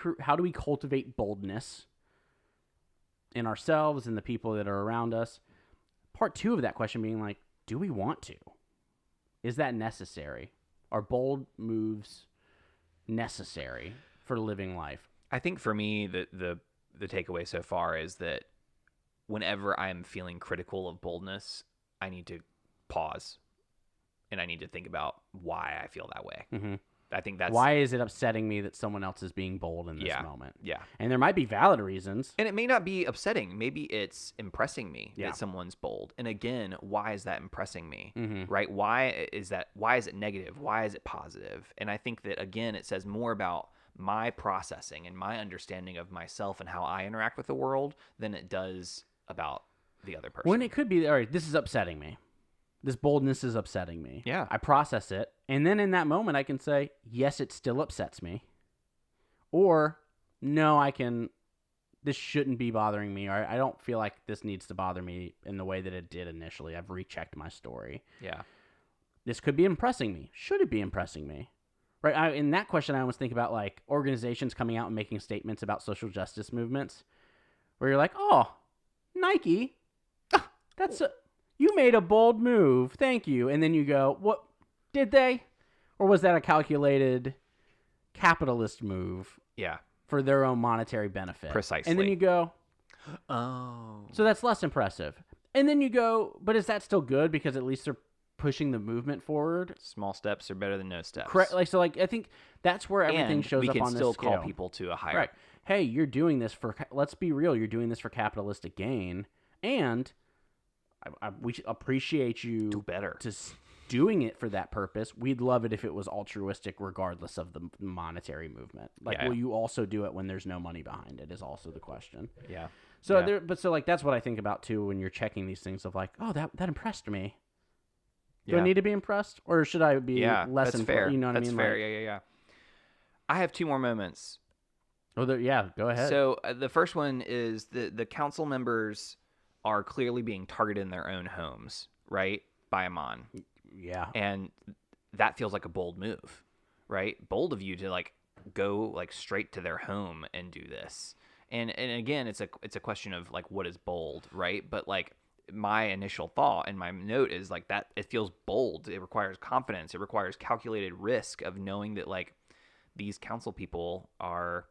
Speaker 2: cultivate boldness in ourselves and the people that are around us? Part two of that question being do we want to? Is that necessary? Are bold moves necessary for living life?
Speaker 1: I think for me, the takeaway so far is that whenever I'm feeling critical of boldness, I need to pause and I need to think about why I feel that way.
Speaker 2: Mm-hmm.
Speaker 1: I think that's
Speaker 2: why is it upsetting me that someone else is being bold in this moment?
Speaker 1: Yeah.
Speaker 2: And there might be valid reasons.
Speaker 1: And it may not be upsetting. Maybe it's impressing me
Speaker 2: that
Speaker 1: someone's bold. And again, why is that impressing me?
Speaker 2: Mm-hmm.
Speaker 1: Right? Why is it negative? Why is it positive? And I think that, again, it says more about my processing and my understanding of myself and how I interact with the world than it does about the other person.
Speaker 2: When it could be, all right, this is upsetting me. This boldness is upsetting me.
Speaker 1: Yeah.
Speaker 2: I process it. And then in that moment, I can say, yes, it still upsets me. Or, no, this shouldn't be bothering me. Or I don't feel like this needs to bother me in the way that it did initially. I've rechecked my story.
Speaker 1: Yeah.
Speaker 2: This could be impressing me. Should it be impressing me? Right. In that question, I always think about organizations coming out and making statements about social justice movements where you're like, oh, Nike, you made a bold move. Thank you. And then you go, what, did they? Or was that a calculated capitalist move?
Speaker 1: Yeah.
Speaker 2: For their own monetary benefit?
Speaker 1: Precisely.
Speaker 2: And then you go,
Speaker 1: oh.
Speaker 2: So that's less impressive. And then you go, but is that still good? Because at least they're pushing the movement forward.
Speaker 1: Small steps are better than no steps.
Speaker 2: Correct. I think that's where everything shows up on this scale.
Speaker 1: We can still call people to a higher.
Speaker 2: Right. Hey, you're doing this let's be real, you're doing this for capitalistic gain, and we appreciate you
Speaker 1: do better
Speaker 2: to doing it for that purpose. We'd love it if it was altruistic regardless of the monetary movement. Will you also do it when there's no money behind it is also the question.
Speaker 1: Yeah.
Speaker 2: So that's what I think about too when you're checking these things of oh, that impressed me. Do I need to be impressed, or should I be less impressed?
Speaker 1: Fair.
Speaker 2: You know what
Speaker 1: that's
Speaker 2: I mean?
Speaker 1: Fair. Yeah. I have two more moments.
Speaker 2: Oh, go ahead.
Speaker 1: So the first one is the council members are clearly being targeted in their own homes, right, by Amon.
Speaker 2: Yeah.
Speaker 1: And that feels like a bold move, right? Bold of you to like go like straight to their home and do this. And again, it's a question of like what is bold, right? But like my initial thought and my note is like that it feels bold. It requires confidence. It requires calculated risk of knowing that like these council people are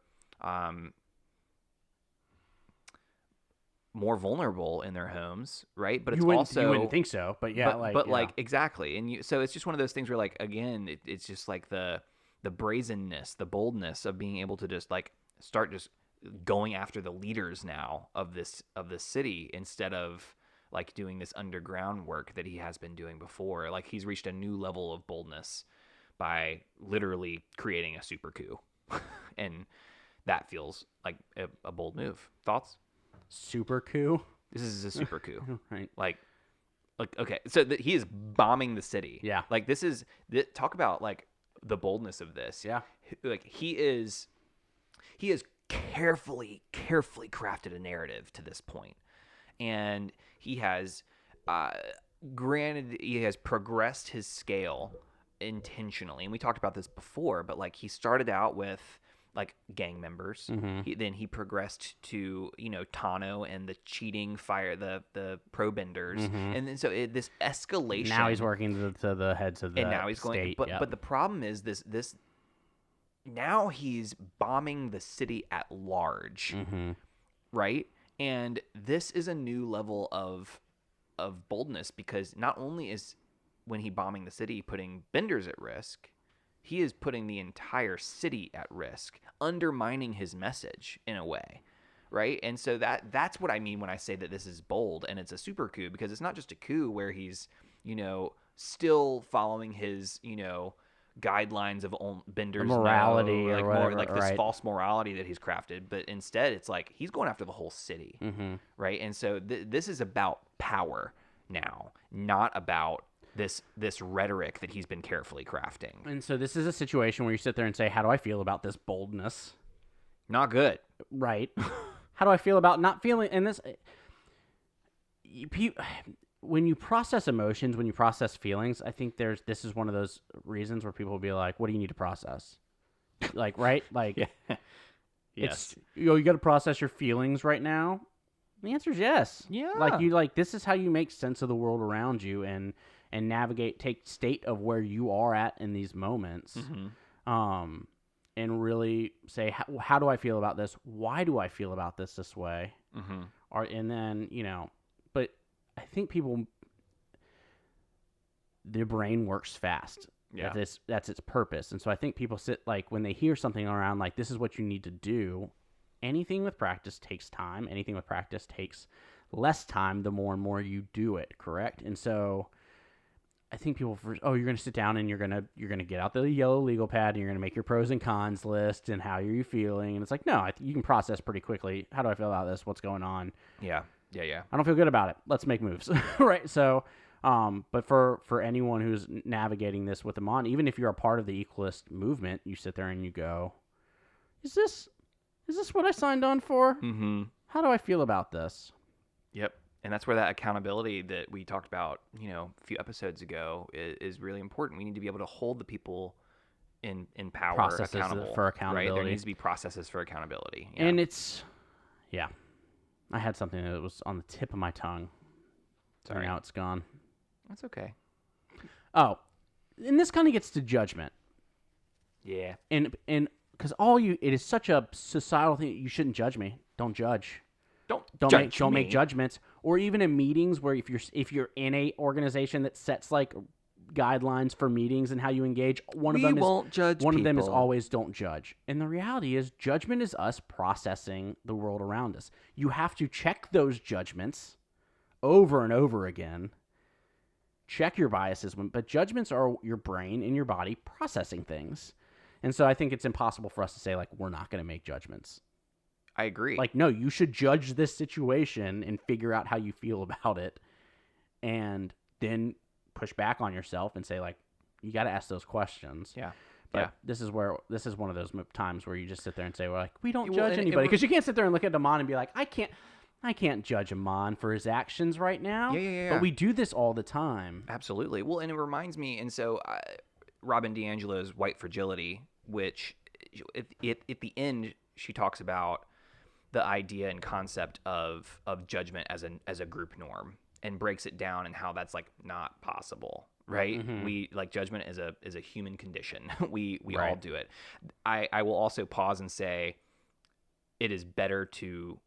Speaker 1: more vulnerable in their homes, right? But it's
Speaker 2: you
Speaker 1: also
Speaker 2: wouldn't think so, but yeah,
Speaker 1: like exactly. And you, so it's just one of those things where like again, it's just like the brazenness, the boldness of being able to just like start just going after the leaders now of this city instead of like doing this underground work that he has been doing before. Like he's reached a new level of boldness by literally creating a super coup. And that feels like a bold move. Thoughts?
Speaker 2: super coup.
Speaker 1: This is a super coup.
Speaker 2: Right.
Speaker 1: Like okay, so he is bombing the city.
Speaker 2: Yeah.
Speaker 1: Like this is talk about like the boldness of this.
Speaker 2: Yeah.
Speaker 1: Like he is carefully crafted a narrative to this point, and he has granted he has progressed his scale intentionally, and we talked about this before, but like he started out with like gang members. Then he progressed to Tano and the cheating the pro benders, and then so this escalation.
Speaker 2: Now he's working to the heads of the
Speaker 1: and now he's going.
Speaker 2: state.
Speaker 1: But the problem is this. Now he's bombing the city at large, right? And this is a new level of boldness because not only is when he bombing the city putting benders at risk, he is putting the entire city at risk, undermining his message in a way, right? And so that's what I mean when I say that this is bold and it's a super coup, because it's not just a coup where he's, still following his, guidelines of benders
Speaker 2: morality or
Speaker 1: like
Speaker 2: whatever,
Speaker 1: more like this
Speaker 2: right.
Speaker 1: false morality that he's crafted, but instead it's like he's going after the whole city, right? And so this is about power now, not about this rhetoric that he's been carefully crafting.
Speaker 2: And so this is a situation where you sit there and say, how do I feel about this boldness?
Speaker 1: Not good.
Speaker 2: Right. How do I feel about not feeling, and this, when you process emotions, when you process feelings, I think this is one of those reasons where people will be like, what do you need to process? Like, right? Like,
Speaker 1: Yeah. Yes.
Speaker 2: it's, you got to process your feelings right now. The answer is yes.
Speaker 1: Yeah.
Speaker 2: Like this is how you make sense of the world around you and navigate, take state of where you are at in these moments. And really say, how do I feel about this? Why do I feel about this way? And then, but I think their brain works fast.
Speaker 1: Yeah.
Speaker 2: That's its purpose. And so I think people sit like when they hear something around like, this is what you need to do. Anything with practice takes time. Anything with practice takes less time the more and more you do it. Correct. And so I think people, you're going to sit down and you're going to get out the yellow legal pad and you're going to make your pros and cons list and how are you feeling. And it's like, no, you can process pretty quickly. How do I feel about this? What's going on?
Speaker 1: Yeah.
Speaker 2: I don't feel good about it. Let's make moves. Right. So, but for anyone who's navigating this with them on, even if you're a part of the equalist movement, you sit there and you go, is this what I signed on for? How do I feel about this?
Speaker 1: Yep. And that's where that accountability that we talked about, a few episodes ago is really important. We need to be able to hold the people in power
Speaker 2: Processes
Speaker 1: accountable
Speaker 2: for accountability.
Speaker 1: Right? There needs to be processes for accountability. Yeah.
Speaker 2: And I had something that was on the tip of my tongue.
Speaker 1: Sorry.
Speaker 2: And now it's gone.
Speaker 1: That's okay.
Speaker 2: Oh, and this kind of gets to judgment.
Speaker 1: Yeah.
Speaker 2: And because it is such a societal thing. You shouldn't judge me. Don't judge. Don't make judgments. Or even in meetings where if you're in a organization that sets like guidelines for meetings and how you engage, one of them is always don't judge. And the reality is judgment is us processing the world around us. You have to check those judgments over and over again. Check your biases, but judgments are your brain and your body processing things. And so I think it's impossible for us to say, like, we're not going to make judgments.
Speaker 1: I agree.
Speaker 2: Like, no, you should judge this situation and figure out how you feel about it. And then push back on yourself and say, like, you got to ask those questions.
Speaker 1: Yeah.
Speaker 2: But this is one of those times where you just sit there and say, well, like, we don't judge anybody. Because you can't sit there and look at Damon and be like, I can't. I can't judge Amon for his actions right now.
Speaker 1: Yeah.
Speaker 2: But we do this all the time.
Speaker 1: Absolutely. Well, and it reminds me, and so Robin DiAngelo's White Fragility, which at the end she talks about the idea and concept of judgment as a group norm, and breaks it down and how that's like not possible, right?
Speaker 2: Mm-hmm.
Speaker 1: We like judgment is a human condition. we
Speaker 2: Right.
Speaker 1: all do it. I will also pause and say it is better to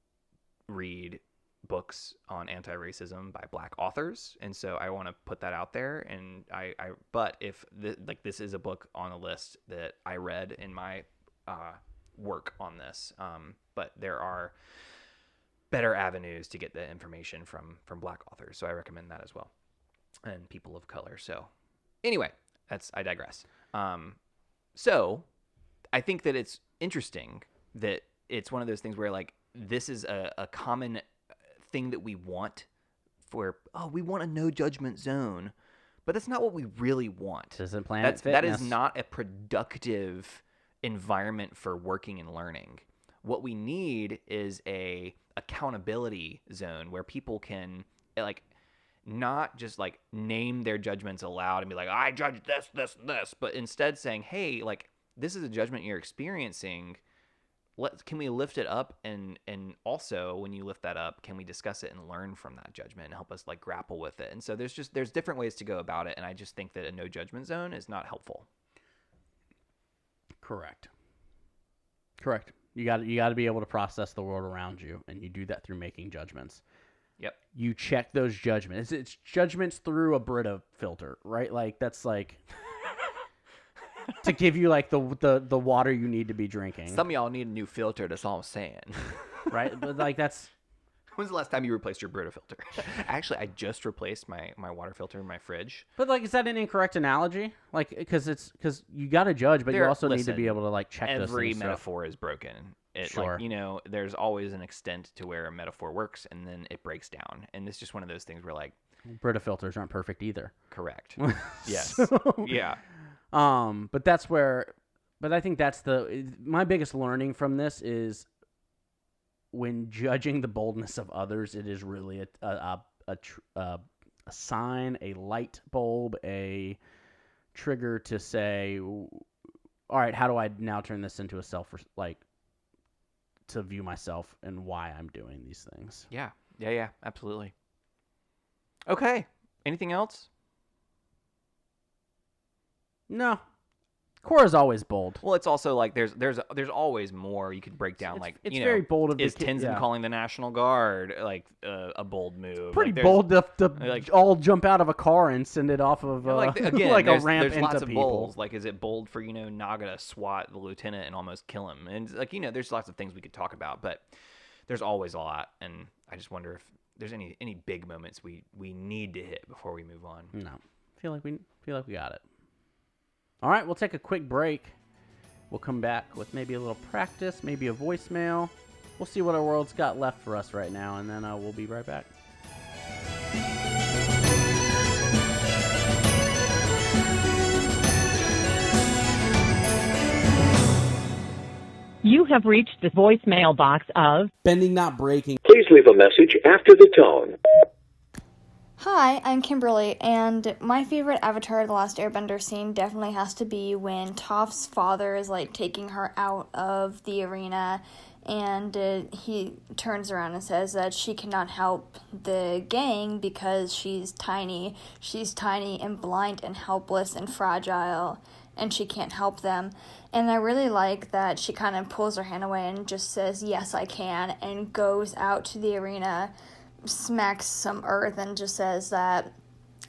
Speaker 1: read books on anti-racism by Black authors, and so I want to put that out there. And but if this is a book on a list that I read in my work on this, but there are better avenues to get the information from Black authors, so I recommend that as well, and people of color. So anyway, I digress. So I think that it's interesting that it's one of those things where like this is a common thing that we want we want a no judgment zone, but that's not what we really want.
Speaker 2: Doesn't Planet
Speaker 1: That
Speaker 2: Fitness.
Speaker 1: is not a productive environment for working and learning. What we need is a accountability zone where people can like not just like name their judgments aloud and be like, I judge this, but instead saying, hey, like this is a judgment you're experiencing. Can we lift it up, and also when you lift that up, can we discuss it and learn from that judgment and help us like grapple with it? And so there's different ways to go about it, and I just think that a no judgment zone is not helpful.
Speaker 2: Correct. You got to be able to process the world around you, and you do that through making judgments.
Speaker 1: Yep.
Speaker 2: You check those judgments. It's judgments through a Brita filter, right? Like that's like to give you like the water you need to be drinking.
Speaker 1: Some of y'all need a new filter. That's all I'm saying.
Speaker 2: Right? But like that's.
Speaker 1: When's the last time you replaced your Brita filter? Actually, I just replaced my water filter in my fridge.
Speaker 2: But like, is that an incorrect analogy? Like, because you got to judge, but you also need to be
Speaker 1: listen,
Speaker 2: able to like check those
Speaker 1: every
Speaker 2: things.
Speaker 1: metaphor is broken.
Speaker 2: Sure.
Speaker 1: Like, there's always an extent to where a metaphor works, and then it breaks down. And it's just one of those things where like
Speaker 2: Brita filters aren't perfect either.
Speaker 1: Correct. Yes.
Speaker 2: So-
Speaker 1: Yeah.
Speaker 2: But that's where. But I think that's my biggest learning from this is when judging the boldness of others, it is really a sign, a light bulb, a trigger to say, all right, how do I now turn this into to view myself and why I'm doing these things?
Speaker 1: Yeah. Absolutely. Okay. Anything else?
Speaker 2: No. Korra's always bold.
Speaker 1: Well, it's also like there's always more you could break down.
Speaker 2: It's very bold of the
Speaker 1: is
Speaker 2: kid.
Speaker 1: Tenzin calling the National Guard like a bold move?
Speaker 2: Pretty
Speaker 1: like,
Speaker 2: bold to
Speaker 1: like-
Speaker 2: all jump out of a car and send it off of
Speaker 1: again,
Speaker 2: like a
Speaker 1: there's
Speaker 2: ramp
Speaker 1: lots
Speaker 2: into
Speaker 1: of
Speaker 2: people.
Speaker 1: bolds. Like, is it bold for Naga to swat the lieutenant and almost kill him? And like there's lots of things we could talk about, but there's always a lot. And I just wonder if there's any big moments we need to hit before we move on.
Speaker 2: No, feel like we got it. All right, we'll take a quick break. We'll come back with maybe a little practice, maybe a voicemail. We'll see what our world's got left for us right now, and then we'll be right back.
Speaker 4: You have reached the voicemail box of
Speaker 2: Bending Not Breaking.
Speaker 5: Please leave a message after the tone.
Speaker 6: Hi, I'm Kimberly, and my favorite Avatar: The Last Airbender scene definitely has to be when Toph's father is, taking her out of the arena, and he turns around and says that she cannot help the gang because she's tiny. She's tiny and blind and helpless and fragile, and she can't help them. And I really like that she kind of pulls her hand away and just says, yes, I can, and goes out to the arena, smacks some earth, and just says that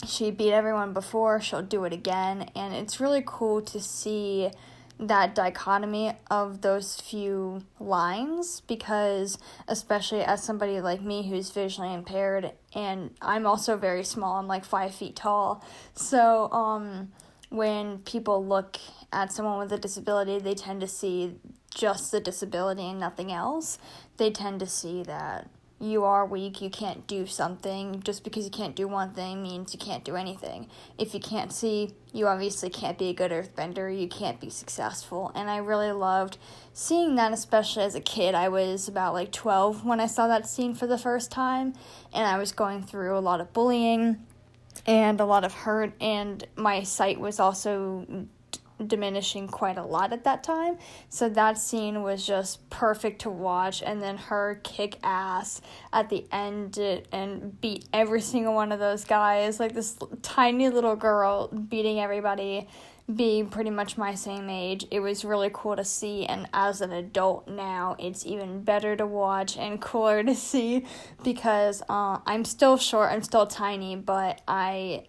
Speaker 6: she beat everyone before, she'll do it again. And it's really cool to see that dichotomy of those few lines, because especially as somebody like me who's visually impaired, and I'm also very small, I'm 5 feet tall, so when people look at someone with a disability, they tend to see just the disability and nothing else. They tend to see that you are weak, you can't do something. Just because you can't do one thing means you can't do anything. If you can't see, you obviously can't be a good earthbender, you can't be successful. And I really loved seeing that, especially as a kid. I was about like 12 when I saw that scene for the first time, and I was going through a lot of bullying and a lot of hurt, and my sight was also diminishing quite a lot at that time, so that scene was just perfect to watch. And then her kick ass at the end and beat every single one of those guys, like this tiny little girl beating everybody, being pretty much my same age. It was really cool to see, and as an adult now, it's even better to watch and cooler to see, because I'm still short, I'm still tiny, but I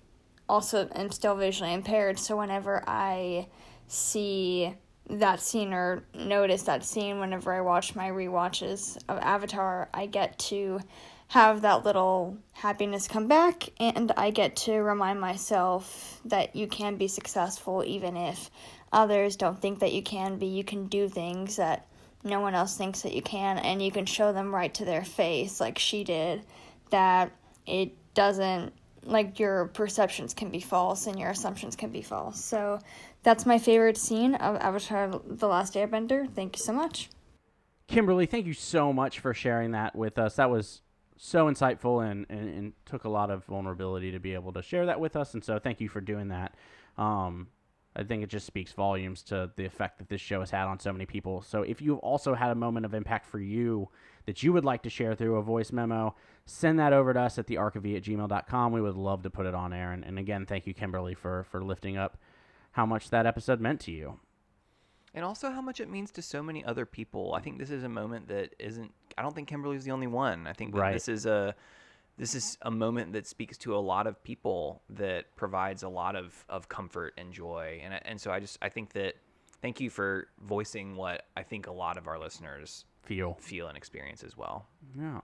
Speaker 6: also am still visually impaired, so whenever I see that scene or notice that scene whenever I watch my rewatches of Avatar, I get to have that little happiness come back, and I get to remind myself that you can be successful even if others don't think that you can be. You can do things that no one else thinks that you can, and you can show them right to their face, like she did, that it doesn't, like, your perceptions can be false and your assumptions can be false. So that's my favorite scene of Avatar The Last Airbender. Thank you so much.
Speaker 2: Kimberly, thank you so much for sharing that with us. That was so insightful and took a lot of vulnerability to be able to share that with us, and so thank you for doing that. I think it just speaks volumes to the effect that this show has had on so many people. So if you've also had a moment of impact for you that you would like to share through a voice memo, send that over to us at thearkofe@gmail.com. We would love to put it on air. And again, thank you, Kimberly, for lifting up how much that episode meant to you.
Speaker 1: And also how much it means to so many other people. I think this is a moment that isn't, I don't think Kimberly's the only one. I think that
Speaker 2: Right.
Speaker 1: this is a moment that speaks to a lot of people, that provides a lot of comfort and joy. And so I think that, thank you for voicing what I think a lot of our listeners
Speaker 2: Feel
Speaker 1: and experience as well.
Speaker 2: Yeah.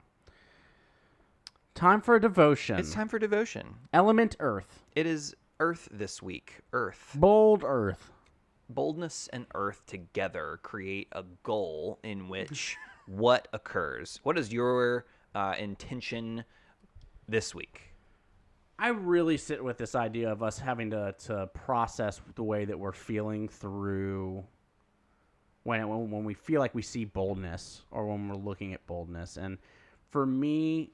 Speaker 2: Time for a devotion.
Speaker 1: It's time for devotion.
Speaker 2: Element Earth.
Speaker 1: It is Earth this week. Earth.
Speaker 2: Bold Earth.
Speaker 1: Boldness and Earth together create a goal in which what occurs? What is your intention this week?
Speaker 2: I really sit with this idea of us having to process the way that we're feeling through when we feel like we see boldness, or when we're looking at boldness. And for me,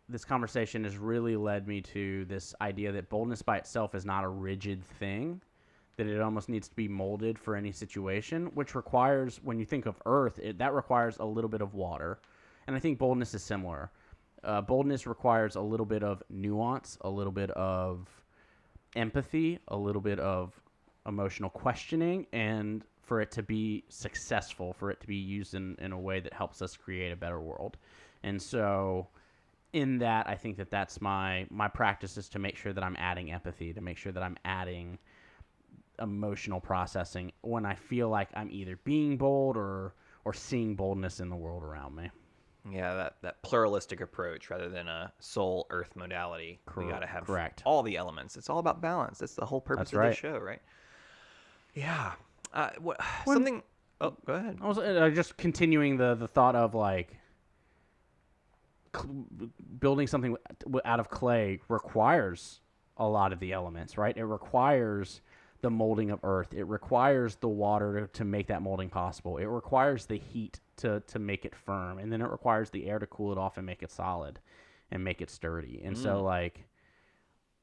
Speaker 2: this conversation has really led me to this idea that boldness by itself is not a rigid thing, that it almost needs to be molded for any situation, which requires, when you think of Earth, that requires a little bit of water. And I think boldness is similar. Boldness requires a little bit of nuance, a little bit of empathy, a little bit of emotional questioning, and for it to be successful, for it to be used in a way that helps us create a better world. And so in that, I think that's my practice, is to make sure that I'm adding empathy, to make sure that I'm adding emotional processing when I feel like I'm either being bold or seeing boldness in the world around me.
Speaker 1: Yeah, that pluralistic approach rather than a soul Earth modality. We got to have all the elements. It's all about balance. That's the whole purpose of the show, right? Yeah. Oh, go ahead.
Speaker 2: I was just continuing the thought of, like, building something out of clay requires a lot of the elements, right? It requires the molding of earth. It requires the water to make that molding possible. It requires the heat to make it firm. And then it requires the air to cool it off and make it solid and make it sturdy. And so, like,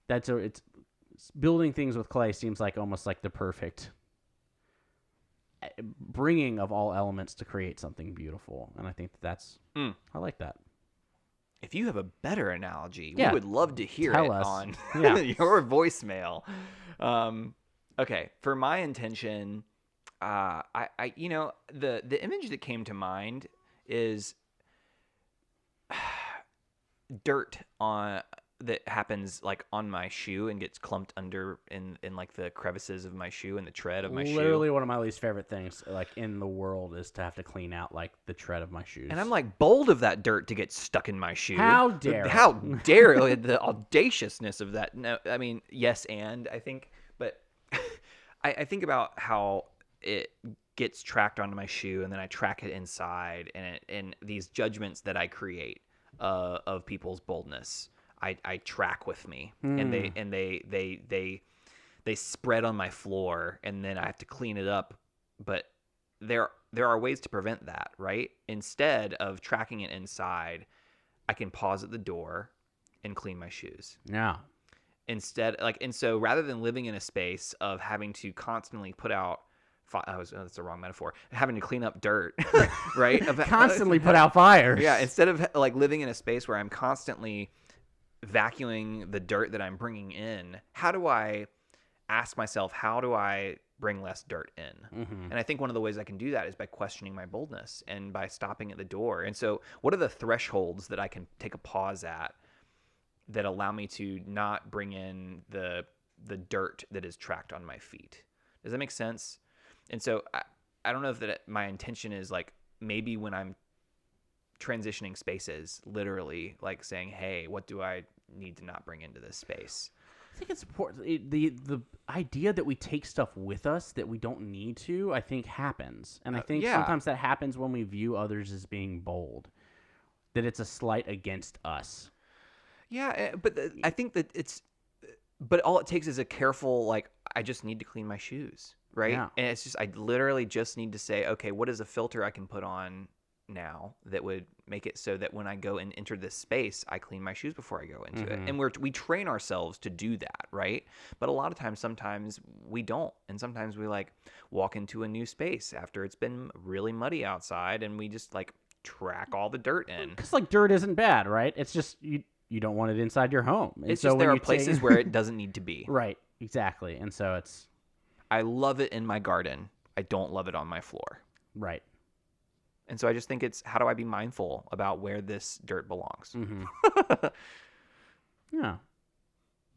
Speaker 2: it's building things with clay seems like almost like the perfect bringing of all elements to create something beautiful. And I think that's, I like that.
Speaker 1: If you have a better analogy,
Speaker 2: we
Speaker 1: would love to hear
Speaker 2: Tell
Speaker 1: it
Speaker 2: us.
Speaker 1: on your voicemail. Okay, for my intention, I the image that came to mind is dirt that happens, like, on my shoe and gets clumped under in like the crevices of my shoe and the tread of my shoe.
Speaker 2: Literally one of my least favorite things, like, in the world, is to have to clean out, like, the tread of my shoes.
Speaker 1: And I'm like, bold of that dirt to get stuck in my shoe.
Speaker 2: How dare
Speaker 1: the audaciousness of that. No, I mean, yes, and I think, but I think about how it gets tracked onto my shoe, and then I track it inside, and these judgments that I create of people's boldness. I track with me, and they spread on my floor, and then I have to clean it up. But there are ways to prevent that, right? Instead of tracking it inside, I can pause at the door and clean my shoes.
Speaker 2: Yeah.
Speaker 1: And so rather than living in a space of having to constantly put out, that's the wrong metaphor, having to clean up dirt, right?
Speaker 2: Constantly put out fires.
Speaker 1: Yeah. Instead of like living in a space where I'm constantly vacuuming the dirt that I'm bringing in, how do I ask myself, how do I bring less dirt in?
Speaker 2: Mm-hmm.
Speaker 1: And I think one of the ways I can do that is by questioning my boldness and by stopping at the door. And so what are the thresholds that I can take a pause at that allow me to not bring in the dirt that is tracked on my feet? Does that make sense? And so I don't know if my intention is like, maybe when I'm transitioning spaces, literally like saying, hey, what do I need to not bring into this space?
Speaker 2: I think it's important. The idea that we take stuff with us that we don't need to, I think, happens. And I think sometimes that happens when we view others as being bold, that it's a slight against us.
Speaker 1: Yeah, but I think that but all it takes is a careful, like, I just need to clean my shoes, right?
Speaker 2: Yeah.
Speaker 1: And it's just, I literally just need to say, okay, what is a filter I can put on now that would make it so that when I go and enter this space, I clean my shoes before I go into it. And we train ourselves to do that, right? But a lot of times, sometimes we don't. And sometimes we like walk into a new space after it's been really muddy outside, and we just like track all the dirt in.
Speaker 2: Because like dirt isn't bad, right? It's just you don't want it inside your home. And
Speaker 1: It's
Speaker 2: so
Speaker 1: just
Speaker 2: when
Speaker 1: there are
Speaker 2: you
Speaker 1: places where it doesn't need to be.
Speaker 2: Right, exactly. And so it's
Speaker 1: I love it in my garden. I don't love it on my floor.
Speaker 2: right.
Speaker 1: And so I just think it's, how do I be mindful about where this dirt belongs?
Speaker 2: Mm-hmm. Yeah,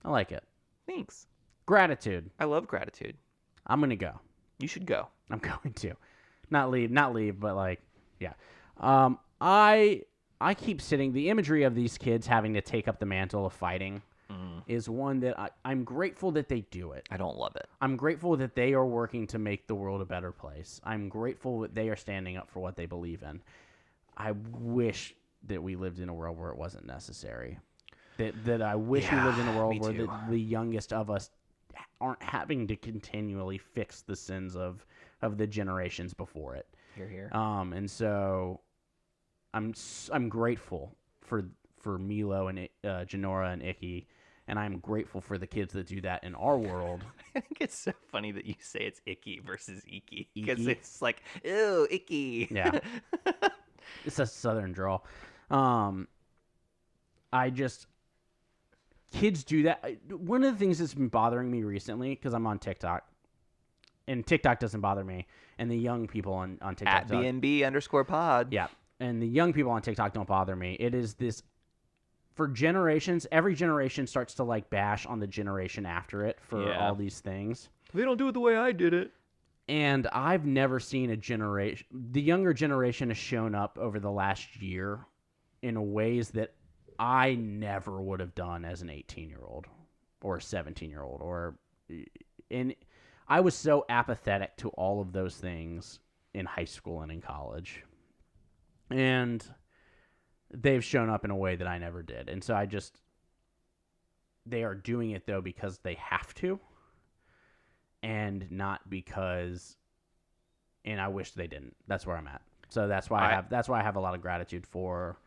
Speaker 2: I like it.
Speaker 1: Thanks.
Speaker 2: Gratitude.
Speaker 1: I love gratitude.
Speaker 2: I'm gonna go.
Speaker 1: You should go.
Speaker 2: I'm going to not leave, but like, yeah. I keep sitting. The imagery of these kids having to take up the mantle of fighting is one that I'm grateful that they do it.
Speaker 1: I don't love it.
Speaker 2: I'm grateful that they are working to make the world a better place. I'm grateful that they are standing up for what they believe in. I wish that we lived in a world where it wasn't necessary. That I wish we lived in a world where the youngest of us aren't having to continually fix the sins of the generations before it.
Speaker 1: Hear, hear.
Speaker 2: And so I'm grateful for Milo and Janora and Icky, and I'm grateful for the kids that do that in our world.
Speaker 1: I think it's so funny that you say it's icky versus icky, because
Speaker 2: Icky?
Speaker 1: it's like, ew, icky.
Speaker 2: Yeah. It's a southern drawl. Kids do that. One of the things that's been bothering me recently, because I'm on TikTok, and TikTok doesn't bother me, and the young people on TikTok.
Speaker 1: At BNB_pod.
Speaker 2: Yeah. And the young people on TikTok don't bother me. It is this, for generations, every generation starts to like bash on the generation after it for all these things.
Speaker 1: They don't do it the way I did it.
Speaker 2: And I've never seen a generation, the younger generation has shown up over the last year in ways that I never would have done as an 18-year-old or a 17-year-old. And I was so apathetic to all of those things in high school and in college. And they've shown up in a way that I never did. And so they are doing it though because they have to, and not because, and I wish they didn't. That's where I'm at. So that's why I have a lot of gratitude for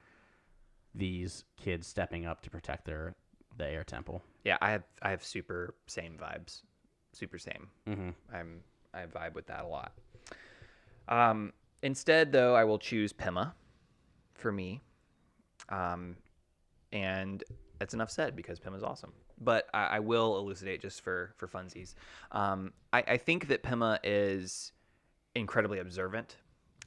Speaker 2: these kids stepping up to protect the air temple.
Speaker 1: Yeah, I have super same vibes. Super same.
Speaker 2: Mm-hmm.
Speaker 1: I vibe with that a lot. Instead, though, I will choose Pema for me. And that's enough said, because Pema's awesome. But I will elucidate just for funsies. I think that Pema is incredibly observant.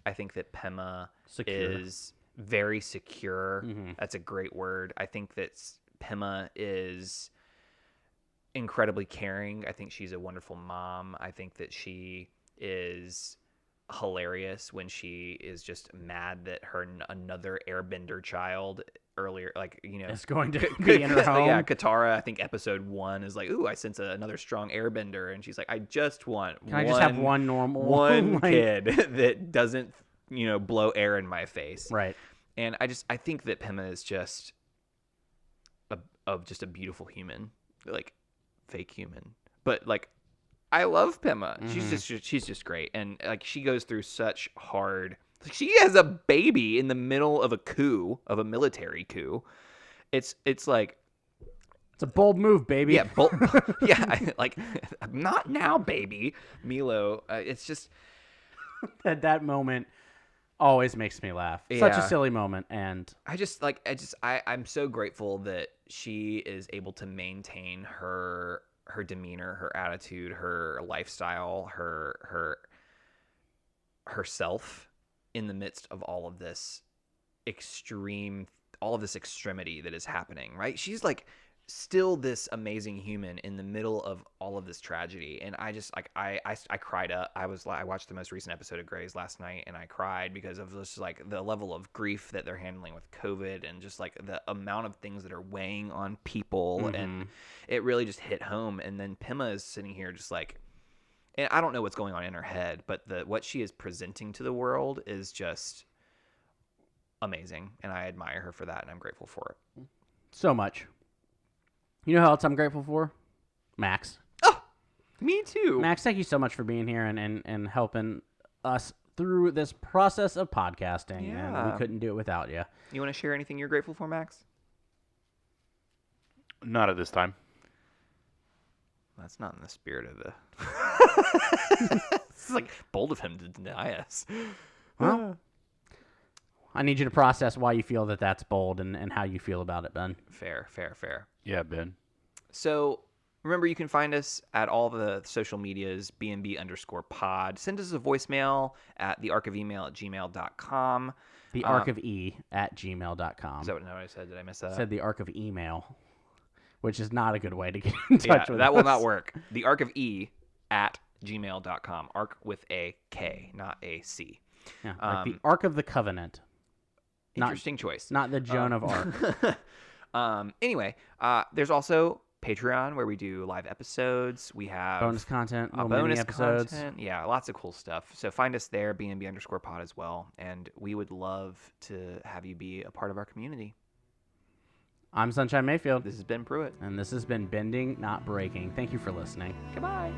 Speaker 1: I think that Pema is very secure. Mm-hmm. That's a great word. I think that Pema is incredibly caring. I think she's a wonderful mom. I think that she is hilarious when she is just mad that another airbender child earlier, like, you know,
Speaker 2: is going to be in her home.
Speaker 1: Yeah, Katara, I think episode 1 is like, ooh, I sense another strong airbender, and she's like, I just want
Speaker 2: I just have one normal
Speaker 1: kid that doesn't, blow air in my face.
Speaker 2: Right.
Speaker 1: And I think that Pema is just just a beautiful human, like fake human. But like, I love Pema. She's just great, and like she goes through such hard. Like, she has a baby in the middle of a military coup. It's like.
Speaker 2: It's a bold move, baby.
Speaker 1: Yeah, like, not now, baby. Milo, it's just
Speaker 2: that moment always makes me laugh. Such a
Speaker 1: Yeah.
Speaker 2: silly moment, and
Speaker 1: I'm so grateful that she is able to maintain her demeanor, her attitude, her lifestyle, herself in the midst of all of this extremity that is happening, right? She's like still this amazing human in the middle of all of this tragedy, and I just like I cried up. I watched the most recent episode of Grey's last night, and I cried because of just like the level of grief that they're handling with COVID, and just like the amount of things that are weighing on people, and it really just hit home. And then Pema is sitting here just like, and I don't know what's going on in her head, but what she is presenting to the world is just amazing, and I admire her for that, and I'm grateful for it.
Speaker 2: so much. You know how else I'm grateful for? Max.
Speaker 1: Oh, me too.
Speaker 2: Max, thank you so much for being here and helping us through this process of podcasting. And
Speaker 1: Yeah.
Speaker 2: we couldn't do it without you.
Speaker 1: You want to share anything you're grateful for, Max?
Speaker 3: Not at this time.
Speaker 1: That's not in the spirit of the. It's like bold of him to deny us.
Speaker 2: Well, I need you to process why you feel that that's bold and how you feel about it, Ben.
Speaker 1: Fair.
Speaker 3: Yeah, Ben.
Speaker 1: So remember, you can find us at all the social medias, BNB_pod. Send us a voicemail at thearkofe@gmail.com.
Speaker 2: The arc of E at gmail.com.
Speaker 1: Is that what I said? Did I miss that?
Speaker 2: Said the arc of email, which is not a good way to get in touch with
Speaker 1: that
Speaker 2: us.
Speaker 1: will not work. The arc of E at gmail.com. Arc with a K, not a C.
Speaker 2: Yeah, like the Ark of the Covenant.
Speaker 1: Interesting choice.
Speaker 2: Not the Joan of Arc.
Speaker 1: Anyway, there's also Patreon, where we do live episodes. We have
Speaker 2: Bonus content, little
Speaker 1: bonus
Speaker 2: mini episodes.
Speaker 1: content. Yeah, lots of cool stuff. So find us there, BNB_pod as well. And we would love to have you be a part of our community.
Speaker 2: I'm Sunshine Mayfield.
Speaker 1: This has been Pruitt.
Speaker 2: And this has been Bending, Not Breaking. Thank you for listening.
Speaker 1: Goodbye.